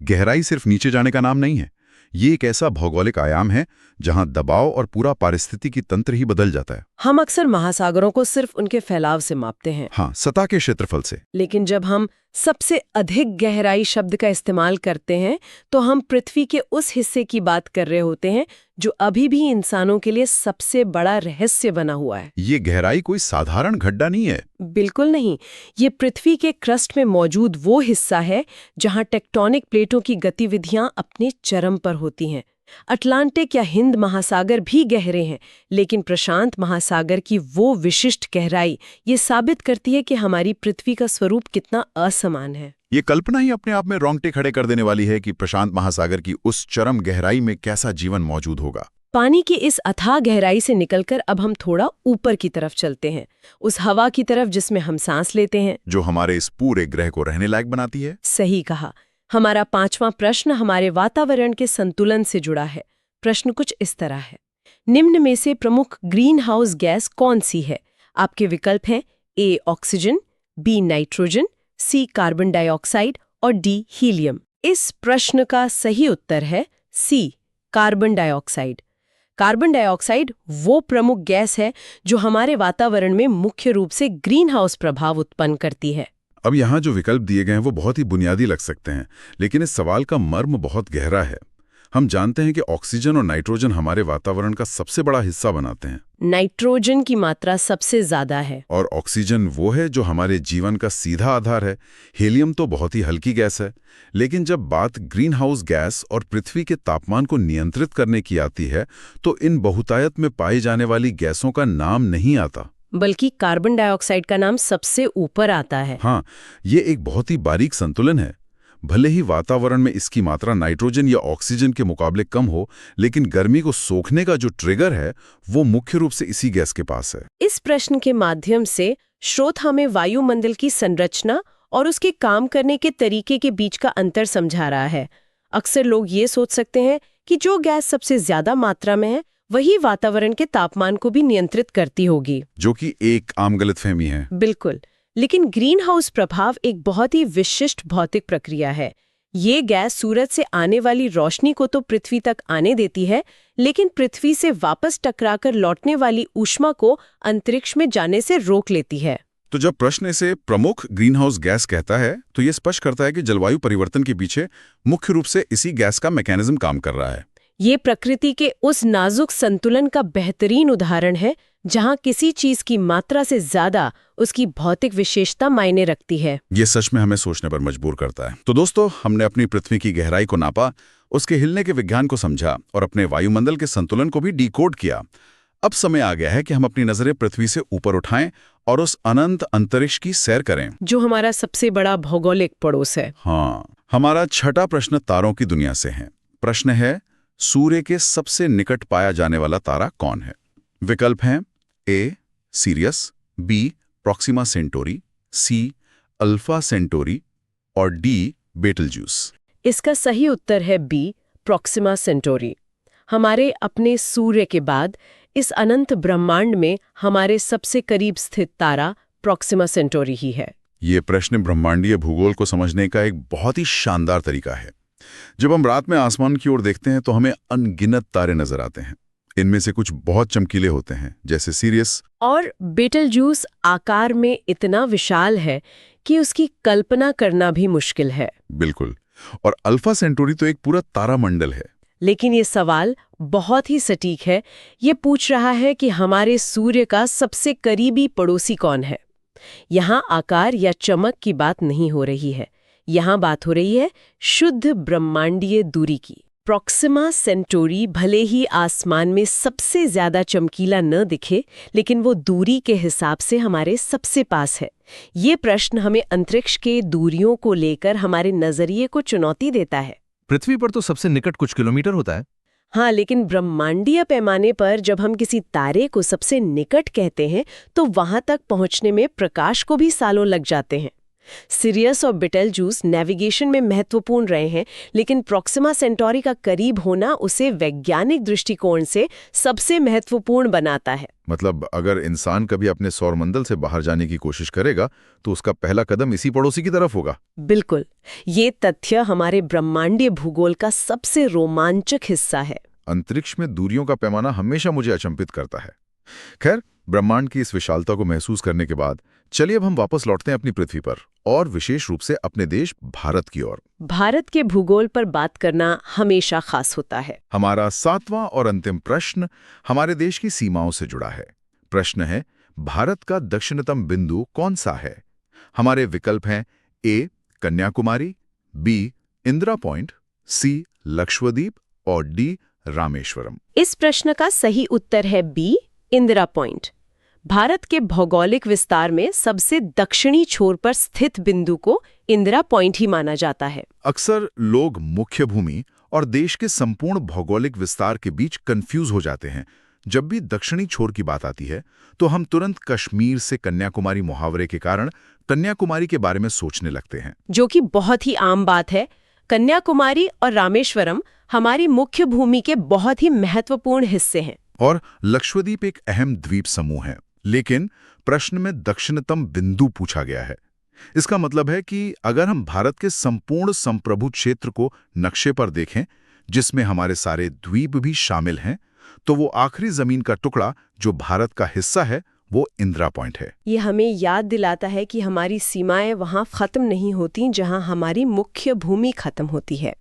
गहराई सिर्फ नीचे जाने का नाम नहीं है, ये एक ऐसा भौगोलिक आयाम है जहां दबाव और पूरा पारिस्थितिकी तंत्र ही बदल जाता है। हम अक्सर महासागरों को सिर्फ उनके फैलाव से मापते हैं। हाँ, सतह के क्षेत्रफल से। लेकिन जब हम सबसे अधिक गहराई शब्द का इस्तेमाल करते हैं तो हम पृथ्वी के उस हिस्से की बात कर रहे होते हैं जो अभी भी इंसानों के लिए सबसे बड़ा रहस्य बना हुआ है। ये गहराई कोई साधारण गड्ढा नहीं है। बिल्कुल नहीं। ये पृथ्वी के क्रस्ट में मौजूद वो हिस्सा है जहां टेक्टोनिक प्लेटों की गतिविधियां अपने चरम पर होती हैं। अटलांटिक या हिंद महासागर भी गहरे हैं, लेकिन प्रशांत महासागर की वो विशिष्ट गहराई ये साबित करती है कि हमारी पृथ्वी का स्वरूप कितना असमान है। ये कल्पना ही अपने आप में रोंगटे खड़े कर देने वाली है कि प्रशांत महासागर की उस चरम गहराई में कैसा जीवन मौजूद होगा। पानी की इस अथाह गहराई से निकलकर अब हम थोड़ा ऊपर की तरफ चलते हैं, उस हवा की तरफ जिसमें हम सांस लेते हैं, जो हमारे इस पूरे ग्रह को रहने लायक बनाती है। सही कहा। हमारा 5वां प्रश्न हमारे वातावरण के संतुलन से जुड़ा है। प्रश्न कुछ इस तरह है, निम्न में से प्रमुख ग्रीन हाउस गैस कौन सी है? आपके विकल्प हैं A oxygen, B nitrogen, C carbon dioxide और डी हीलियम। इस प्रश्न का सही उत्तर है C carbon dioxide. Carbon dioxide वो प्रमुख गैस है जो हमारे वातावरण में मुख्य रूप से ग्रीन हाउस प्रभाव उत्पन्न करती है। अब यहाँ जो विकल्प दिए गए हैं वो बहुत ही बुनियादी लग सकते हैं, लेकिन इस सवाल का मर्म बहुत गहरा है। हम जानते हैं कि ऑक्सीजन और नाइट्रोजन हमारे वातावरण का सबसे बड़ा हिस्सा बनाते हैं। नाइट्रोजन की मात्रा सबसे ज्यादा है। और ऑक्सीजन वो है जो हमारे जीवन का सीधा आधार है। हीलियम तो बहुत ही हल्की गैस है। लेकिन जब बात ग्रीन हाउस गैस और पृथ्वी के तापमान को नियंत्रित करने की आती है तो इन बहुतायत में पाई जाने वाली गैसों का नाम नहीं आता, बल्कि कार्बन डाइऑक्साइड का नाम सबसे ऊपर आता है। हाँ, ये एक बहुत ही बारीक संतुलन है। भले ही वातावरण में इसकी मात्रा नाइट्रोजन या ऑक्सीजन के मुकाबले कम हो, लेकिन गर्मी को सोखने का जो ट्रिगर है वो मुख्य रूप से इसी गैस के पास है। इस प्रश्न के माध्यम से स्रोत हमें वायुमंडल की संरचना और उसके काम करने के तरीके के बीच का अंतर समझा रहा है। अक्सर लोग ये सोच सकते हैं कि जो गैस सबसे ज्यादा मात्रा में है वही वातावरण के तापमान को भी नियंत्रित करती होगी, जो कि एक आम गलतफहमी है। बिल्कुल। लेकिन ग्रीन हाउस प्रभाव एक बहुत ही विशिष्ट भौतिक प्रक्रिया है। ये गैस सूरज से आने वाली रोशनी को तो पृथ्वी तक आने देती है, लेकिन पृथ्वी से वापस टकराकर लौटने वाली ऊष्मा को अंतरिक्ष में जाने से रोक लेती है। तो जब प्रश्न इसे प्रमुख ग्रीन हाउस गैस कहता है तो ये स्पष्ट करता है कि जलवायु परिवर्तन के पीछे मुख्य रूप से इसी गैस का मैकेनिज्म काम कर रहा है। ये प्रकृति के उस नाजुक संतुलन का बेहतरीन उदाहरण है जहां किसी चीज की मात्रा से ज्यादा उसकी भौतिक विशेषता मायने रखती है। ये सच में हमें सोचने पर मजबूर करता है। तो दोस्तों, हमने अपनी पृथ्वी की गहराई को नापा, उसके हिलने के विज्ञान को समझा और अपने वायुमंडल के संतुलन को भी डिकोड किया। अब समय आ गया है कि हम अपनी नजरें पृथ्वी से ऊपर उठाएं और उस अनंत अंतरिक्ष की सैर करें, जो हमारा सबसे बड़ा भौगोलिक पड़ोस है। हाँ, हमारा छठा प्रश्न तारों की दुनिया से है। प्रश्न है, सूर्य के सबसे निकट पाया जाने वाला तारा कौन है? विकल्प हैं A Sirius, B Proxima Centauri, C Alpha Centauri और डी बेटलजूस। इसका सही उत्तर है बी प्रॉक्सिमा सेंटोरी। हमारे अपने सूर्य के बाद इस अनंत ब्रह्मांड में हमारे सबसे करीब स्थित तारा प्रॉक्सिमा सेंटोरी ही है। ये प्रश्न ब्रह्मांडीय भूगोल को समझने का एक बहुत ही शानदार तरीका है। जब हम रात में आसमान की ओर देखते हैं तो हमें अनगिनत तारे नजर आते हैं। इनमें से कुछ बहुत चमकीले होते हैं, जैसे सीरियस, और बेटलजूस आकार में इतना विशाल है कि उसकी कल्पना करना भी मुश्किल है। बिल्कुल। और अल्फा सेंटोरी तो एक पूरा तारामंडल है। लेकिन ये सवाल बहुत ही सटीक है। ये पूछ रहा है कि हमारे सूर्य का सबसे करीबी पड़ोसी कौन है। यहाँ आकार या चमक की बात नहीं हो रही है, यहाँ बात हो रही है शुद्ध ब्रह्मांडीय दूरी की। प्रॉक्सिमा सेंटोरी भले ही आसमान में सबसे ज्यादा चमकीला न दिखे, लेकिन वो दूरी के हिसाब से हमारे सबसे पास है। ये प्रश्न हमें अंतरिक्ष के दूरियों को लेकर हमारे नजरिए को चुनौती देता है। पृथ्वी पर तो सबसे निकट कुछ किलोमीटर होता है। हाँ, लेकिन ब्रह्मांडीय पैमाने पर जब हम किसी तारे को सबसे निकट कहते हैं तो वहां तक पहुंचने में प्रकाश को भी सालों लग जाते हैं। सिरियस और बिटेलजूस नेविगेशन में महत्वपूर्ण रहे हैं, लेकिन प्रॉक्सिमा सेंटोरी का करीब होना उसे वैज्ञानिक दृष्टिकोण से सबसे महत्वपूर्ण बनाता है। मतलब अगर इंसान कभी अपने सौरमंडल से बाहर जाने की कोशिश करेगा तो उसका पहला कदम इसी पड़ोसी की तरफ होगा। बिल्कुल, ये तथ्य हमारे ब्रह्मांडीय भूगोल का सबसे रोमांचक हिस्सा है। अंतरिक्ष में दूरियों का पैमाना हमेशा मुझे अचंभित करता है। खैर, ब्रह्मांड की इस विशालता को महसूस करने के बाद चलिए अब हम वापस लौटते हैं अपनी पृथ्वी पर, और विशेष रूप से अपने देश भारत की ओर। भारत के भूगोल पर बात करना हमेशा खास होता है। हमारा 7वां और अंतिम प्रश्न हमारे देश की सीमाओं से जुड़ा है। प्रश्न है, भारत का दक्षिणतम बिंदु कौन सा है? हमारे विकल्प हैं ए कन्याकुमारी, बी इंदिरा पॉइंट, सी लक्षद्वीप और डी रामेश्वरम। इस प्रश्न का सही उत्तर है बी इंदिरा पॉइंट। भारत के भौगोलिक विस्तार में सबसे दक्षिणी छोर पर स्थित बिंदु को इंदिरा पॉइंट ही माना जाता है। अक्सर लोग मुख्य भूमि और देश के संपूर्ण भौगोलिक विस्तार के बीच कंफ्यूज हो जाते हैं। जब भी दक्षिणी छोर की बात आती है तो हम तुरंत कश्मीर से कन्याकुमारी मुहावरे के कारण कन्याकुमारी के बारे में सोचने लगते हैं, जो कि बहुत ही आम बात है। कन्याकुमारी और रामेश्वरम हमारी मुख्य भूमि के बहुत ही महत्वपूर्ण हिस्से हैं। और लक्षद्वीप एक अहम द्वीप समूह है। लेकिन प्रश्न में दक्षिणतम बिंदु पूछा गया है। इसका मतलब है कि अगर हम भारत के संपूर्ण संप्रभु क्षेत्र को नक्शे पर देखें, जिसमें हमारे सारे द्वीप भी शामिल हैं, तो वो आखिरी जमीन का टुकड़ा जो भारत का हिस्सा है वो इंदिरा पॉइंट है। ये हमें याद दिलाता है कि हमारी सीमाएं वहां खत्म नहीं होती जहां हमारी मुख्य भूमि खत्म होती है।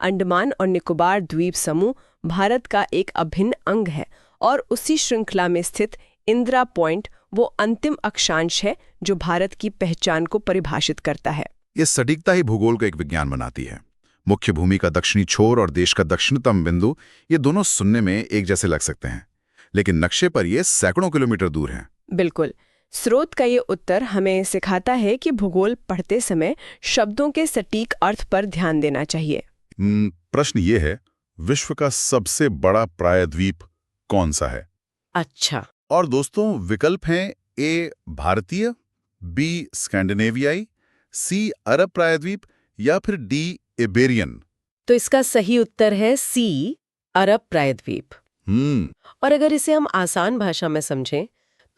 अंडमान और निकोबार द्वीप समूह भारत का एक अभिन्न अंग है और उसी श्रृंखला में स्थित इंदिरा पॉइंट वो अंतिम अक्षांश है जो भारत की पहचान को परिभाषित करता है। ये सटीकता ही भूगोल को एक विज्ञान बनाती है। मुख्य भूमि का दक्षिणी छोर और देश का दक्षिणतम बिंदु, ये दोनों सुनने में एक जैसे लग सकते हैं, लेकिन नक्शे पर ये सैकड़ों किलोमीटर दूर हैं। बिल्कुल। स्रोत का ये उत्तर हमें सिखाता है कि भूगोल पढ़ते समय शब्दों के सटीक अर्थ पर ध्यान देना चाहिए। प्रश्न ये है, विश्व का सबसे बड़ा प्रायद्वीप कौन सा है? अच्छा। और दोस्तों, विकल्प हैं ए भारतीय, बी स्कैंडिनेवियाई, सी अरब प्रायद्वीप या फिर डी इबेरियन। तो इसका सही उत्तर है सी अरब प्रायद्वीप। और अगर इसे हम आसान भाषा में समझें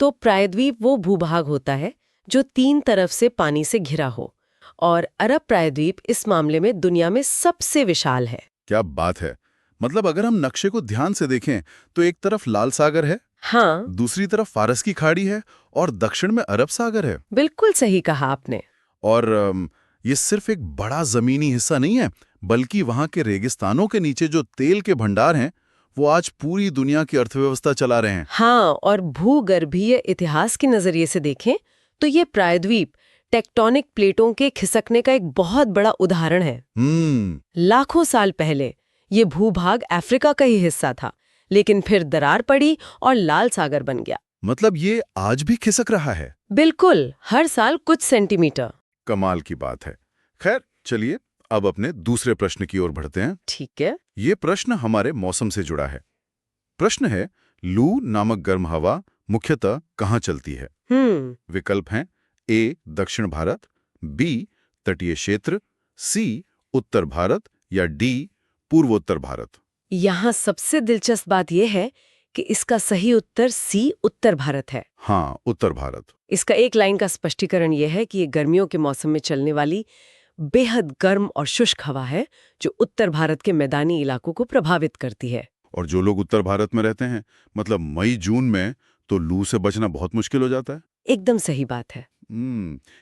तो प्रायद्वीप वो भूभाग होता है जो 3 तरफ से पानी से घिरा हो, और अरब प्रायद्वीप इस मामले में दुनिया में सबसे विशाल है। क्या बात है! मतलब अगर हम नक्शे को ध्यान से देखें तो एक तरफ लाल सागर है, हाँ, दूसरी तरफ फारस की खाड़ी है और दक्षिण में अरब सागर है। बिल्कुल सही कहा आपने। और ये सिर्फ एक बड़ा जमीनी हिस्सा नहीं है, बल्कि वहां के रेगिस्तानों के नीचे जो तेल के भंडार हैं वो आज पूरी दुनिया की अर्थव्यवस्था चला रहे हैं। हाँ, और भूगर्भीय इतिहास के नजरिए से देखें तो ये प्रायद्वीप टेक्टोनिक प्लेटों के खिसकने का एक बहुत बड़ा उदाहरण है। लाखों साल पहले ये भूभाग अफ्रीका का ही हिस्सा था, लेकिन फिर दरार पड़ी और लाल सागर बन गया। मतलब ये आज भी खिसक रहा है? बिल्कुल, हर साल कुछ सेंटीमीटर। कमाल की बात है। खैर, चलिए अब अपने दूसरे प्रश्न की ओर बढ़ते हैं। ठीक है। ये प्रश्न हमारे मौसम से जुड़ा है। प्रश्न है, लू नामक गर्म हवा मुख्यतः कहाँ चलती है? विकल्प हैं ए दक्षिण भारत, बी तटीय क्षेत्र, सी उत्तर भारत या डी पूर्वोत्तर भारत। यहाँ सबसे दिलचस्प बात यह है कि इसका सही उत्तर सी उत्तर भारत है। हाँ, उत्तर भारत। इसका एक लाइन का स्पष्टीकरण यह है कि ये गर्मियों के मौसम में चलने वाली बेहद गर्म और शुष्क हवा है जो उत्तर भारत के मैदानी इलाकों को प्रभावित करती है। और जो लोग उत्तर भारत में रहते हैं, मतलब मई जून में, तो लू से बचना बहुत मुश्किल हो जाता है। एकदम सही बात है।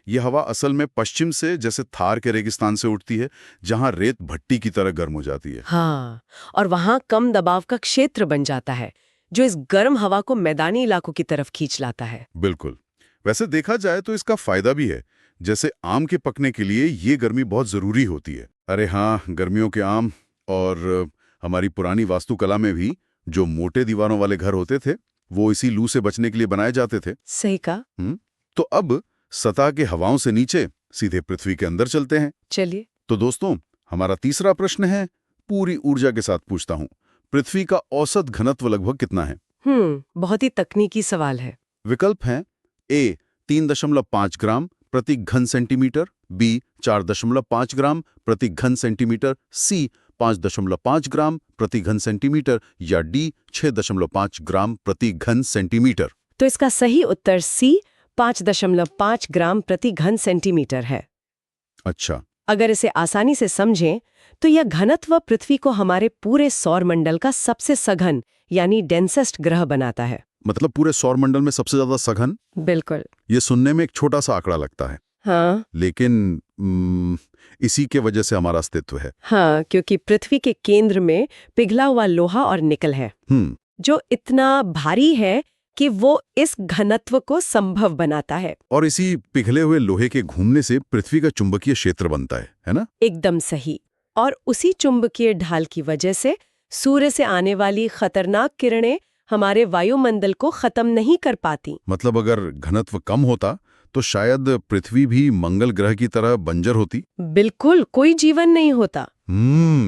यह हवा असल में पश्चिम से जैसे थार के रेगिस्तान से उठती है, जहां रेत भट्टी की तरह गर्म हो जाती है। हाँ, और वहां कम दबाव का क्षेत्र बन जाता है जो इस गर्म हवा को मैदानी इलाकों की तरफ खींच लाता है। बिल्कुल। वैसे देखा जाए तो इसका फायदा भी है। जैसे आम के पकने के लिए ये गर्मी बहुत जरूरी होती है। अरे हाँ, गर्मियों के आम और हमारी पुरानी वास्तुकला में भी जो मोटे दीवारों वाले घर होते थे वो इसी लू से बचने के लिए बनाए जाते थे। सही कहा। तो अब सतह के हवाओं से नीचे सीधे पृथ्वी के अंदर चलते हैं। चलिए। तो दोस्तों, हमारा तीसरा प्रश्न है, पूरी ऊर्जा के साथ पूछता हूं, पृथ्वी का औसत घनत्व लगभग कितना है? बहुत ही तकनीकी सवाल है। विकल्प हैं ए 3.5 ग्राम प्रति घन सेंटीमीटर, बी 4.5 ग्राम प्रति घन सेंटीमीटर, सी 5.5 ग्राम प्रति घन सेंटीमीटर या डी 6.5 ग्राम प्रति घन सेंटीमीटर। तो इसका सही उत्तर सी 5.5 ग्राम प्रति घन सेंटीमीटर है। अच्छा, अगर इसे आसानी से समझें तो यह घनत्व पृथ्वी को हमारे पूरे सौर मंडल का सबसे सघन यानी डेंसेस्ट ग्रह बनाता है। मतलब पूरे सौर मंडल में सबसे ज्यादा सघन? बिल्कुल। ये सुनने में एक छोटा सा आंकड़ा लगता है। हाँ, लेकिन इसी के वजह से हमारा अस्तित्व है। हाँ, क्योंकि पृथ्वी के केंद्र में पिघला हुआ लोहा और निकल है जो इतना भारी है कि वो इस घनत्व को संभव बनाता है। और इसी पिघले हुए लोहे के घूमने से पृथ्वी का चुंबकीय क्षेत्र बनता है ना? एकदम सही। और उसी चुंबकीय ढाल की वजह से सूर्य से आने वाली खतरनाक किरणें हमारे वायुमंडल को खत्म नहीं कर पाती। मतलब अगर घनत्व कम होता तो शायद पृथ्वी भी मंगल ग्रह की तरह बंजर होती। बिल्कुल, कोई जीवन नहीं होता।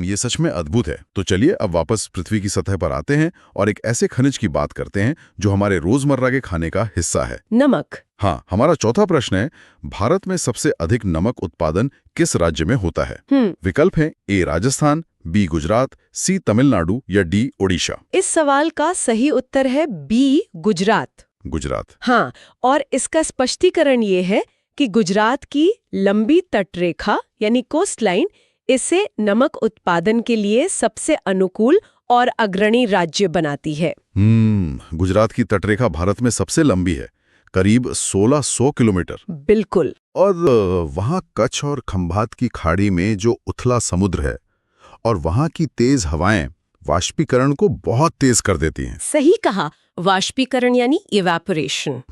ये सच में अद्भुत है। तो चलिए अब वापस पृथ्वी की सतह पर आते हैं और एक ऐसे खनिज की बात करते हैं जो हमारे रोजमर्रा के खाने का हिस्सा है, नमक। हाँ, हमारा चौथा प्रश्न है, भारत में सबसे अधिक नमक उत्पादन किस राज्य में होता है? विकल्प है ए राजस्थान, बी गुजरात, सी तमिलनाडु या डी ओडिशा। इस सवाल का सही उत्तर है बी गुजरात। गुजरात। हाँ, और इसका स्पष्टीकरण ये है कि गुजरात की लंबी तटरेखा यानी कोस्ट लाइन इसे नमक उत्पादन के लिए सबसे अनुकूल और अग्रणी राज्य बनाती है। गुजरात की तटरेखा भारत में सबसे लंबी है, करीब 1600 किलोमीटर। बिल्कुल। और वहाँ कच्छ और खंभात की खाड़ी में जो उथला समुद्र है और वहाँ की तेज हवाएं वाष्पीकरण को बहुत तेज कर देती हैं। सही कहा, वाष्पीकरण यानी इवेपोरेशन।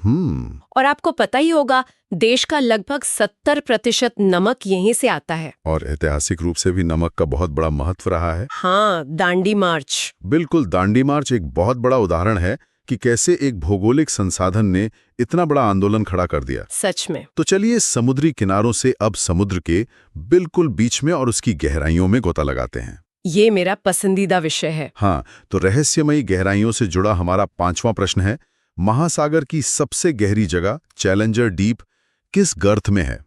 और आपको पता ही होगा, देश का लगभग 70% नमक यहीं से आता है। और ऐतिहासिक रूप से भी नमक का बहुत बड़ा महत्व रहा है। हाँ, दांडी मार्च। बिल्कुल, दांडी मार्च एक बहुत बड़ा उदाहरण है कि कैसे एक भौगोलिक संसाधन ने इतना बड़ा आंदोलन खड़ा कर दिया। सच में। तो चलिए समुद्री किनारों से अब समुद्र के बिल्कुल बीच में और उसकी गहराइयों में गोता लगाते हैं। ये मेरा पसंदीदा विषय है। हाँ, तो रहस्यमयी गहराइयों से जुड़ा हमारा पांचवां प्रश्न है, महासागर की सबसे गहरी जगह चैलेंजर डीप किस गर्त में है?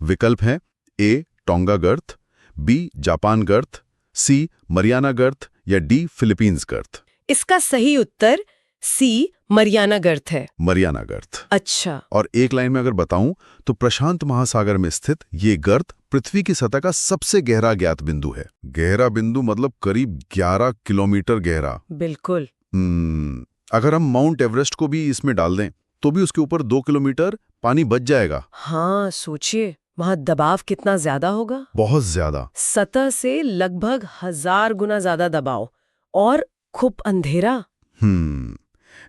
विकल्प हैं ए टोंगा गर्त, बी जापान गर्त, सी मरियाना गर्त या डी फिलीपींस गर्त। इसका सही उत्तर सी मरियाना गर्त है। मरियाना गर्त। अच्छा। और एक लाइन में अगर बताऊं तो प्रशांत महासागर में स्थित ये गर्त पृथ्वी की सतह का सबसे गहरा ज्ञात बिंदु है। गहरा बिंदु मतलब करीब 11 किलोमीटर गहरा। बिल्कुल। अगर हम माउंट एवरेस्ट को भी इसमें डाल दें तो भी उसके ऊपर 2 किलोमीटर पानी बच जाएगा। हाँ, सोचिए वहाँ दबाव कितना ज्यादा होगा। बहुत ज्यादा। सतह से लगभग 1000 गुना ज्यादा दबाव और खूब अंधेरा।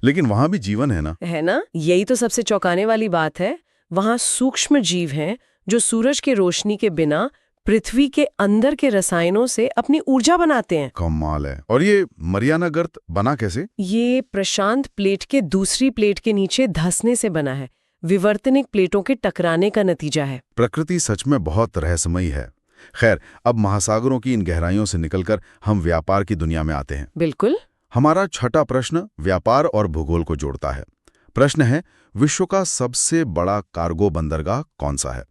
लेकिन वहां भी जीवन है ना? यही तो सबसे चौंकाने वाली बात है। वहां सूक्ष्म जीव हैं जो सूरज के रोशनी के बिना पृथ्वी के अंदर के रसायनों से अपनी ऊर्जा बनाते हैं। कमाल है। और ये मरियाना गर्त बना कैसे? ये प्रशांत प्लेट के दूसरी प्लेट के नीचे धंसने से बना है। विवर्तनिक प्लेटों के टकराने का नतीजा है। प्रकृति सच में बहुत रहस्यमयी है। खैर, अब महासागरों की इन गहराइयों से निकलकर हम व्यापार की दुनिया में आते हैं। बिल्कुल। हमारा छठा प्रश्न व्यापार और भूगोल को जोड़ता है। प्रश्न है, विश्व का सबसे बड़ा कार्गो बंदरगाह कौन सा है?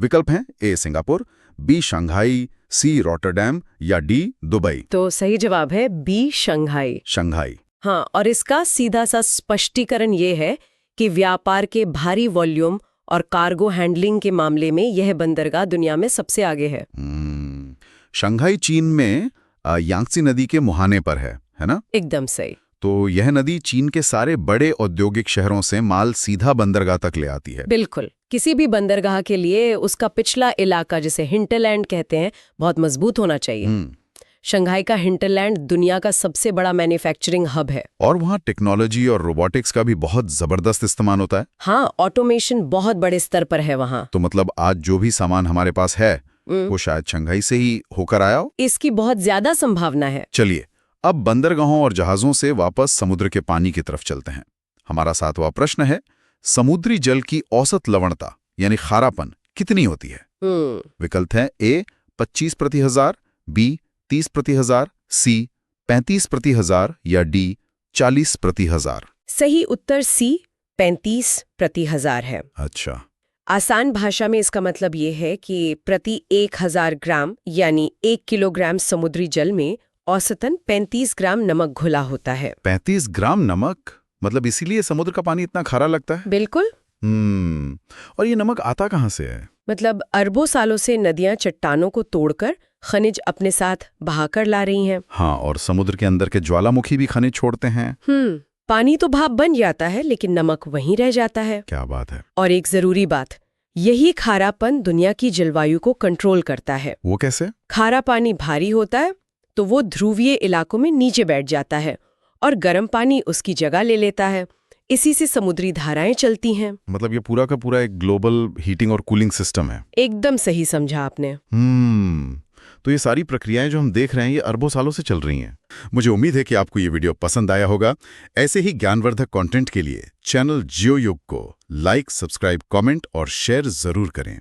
विकल्प हैं ए सिंगापुर, बी शंघाई, सी रॉटरडैम या डी दुबई। तो सही जवाब है बी शंघाई। शंघाई। हाँ, और इसका सीधा सा स्पष्टीकरण ये है कि व्यापार के भारी वॉल्यूम और कार्गो हैंडलिंग के मामले में यह बंदरगाह दुनिया में सबसे आगे है। शंघाई चीन में यांगत्से नदी के मुहाने पर है ना? एकदम सही। तो यह नदी चीन के सारे बड़े औद्योगिक शहरों से माल सीधा बंदरगाह तक ले आती है। बिल्कुल। किसी भी बंदरगाह के लिए उसका पिछला इलाका, जिसे हिंटरलैंड कहते हैं, बहुत मजबूत होना चाहिए। शंघाई का हिंटरलैंड दुनिया का सबसे बड़ा मैन्युफैक्चरिंग हब है। और वहाँ टेक्नोलॉजी और रोबोटिक्स का भी बहुत जबरदस्त इस्तेमाल होता है। हाँ, ऑटोमेशन बहुत बड़े स्तर पर है वहाँ। तो मतलब आज जो भी सामान हमारे पास है, वो शायद शंघाई से ही होकर आया हो। इसकी बहुत ज्यादा संभावना है। चलिए अब बंदरगाहों और जहाजों से वापस समुद्र के पानी की तरफ चलते हैं। हमारा 7वां प्रश्न है, समुद्री जल की औसत लवणता यानी खारापन कितनी होती है? विकल्प है ए 25 प्रति हजार, बी 30 प्रति हजार, सी 35 प्रति हजार या डी 40 प्रति हजार। सही उत्तर सी 35 प्रति हजार है। अच्छा, आसान भाषा में इसका मतलब ये है कि प्रति 1000 ग्राम यानी 1 किलोग्राम समुद्री जल में औसतन 35 ग्राम नमक घुला होता है। 35 ग्राम नमक, मतलब इसीलिए समुद्र का पानी इतना खारा लगता है? बिल्कुल। और ये नमक आता कहाँ से है? मतलब अरबों सालों से नदियां चट्टानों को तोड़कर खनिज अपने साथ बहाकर ला रही हैं। हाँ, और समुद्र के अंदर के ज्वालामुखी भी खनिज छोड़ते हैं। पानी तो भाप बन जाता है लेकिन नमक वहीं रह जाता है। क्या बात है। और एक जरूरी बात, यही खारापन दुनिया की जलवायु को कंट्रोल करता है। वो कैसे? खारा पानी भारी होता है तो वो ध्रुवीय इलाकों में नीचे बैठ जाता है और गर्म पानी उसकी जगह ले लेता है। इसी से समुद्री धाराएं चलती हैं। मतलब ये पूरा का पूरा एक ग्लोबल हीटिंग और कूलिंग सिस्टम है। एकदम सही समझा आपने। तो ये सारी प्रक्रियाएं जो हम देख रहे हैं ये अरबों सालों से चल रही हैं। मुझे उम्मीद है कि आपको ये वीडियो पसंद आया होगा। ऐसे ही ज्ञानवर्धक कंटेंट के लिए चैनल जियो युग को लाइक, सब्सक्राइब, कमेंट और शेयर जरूर करें।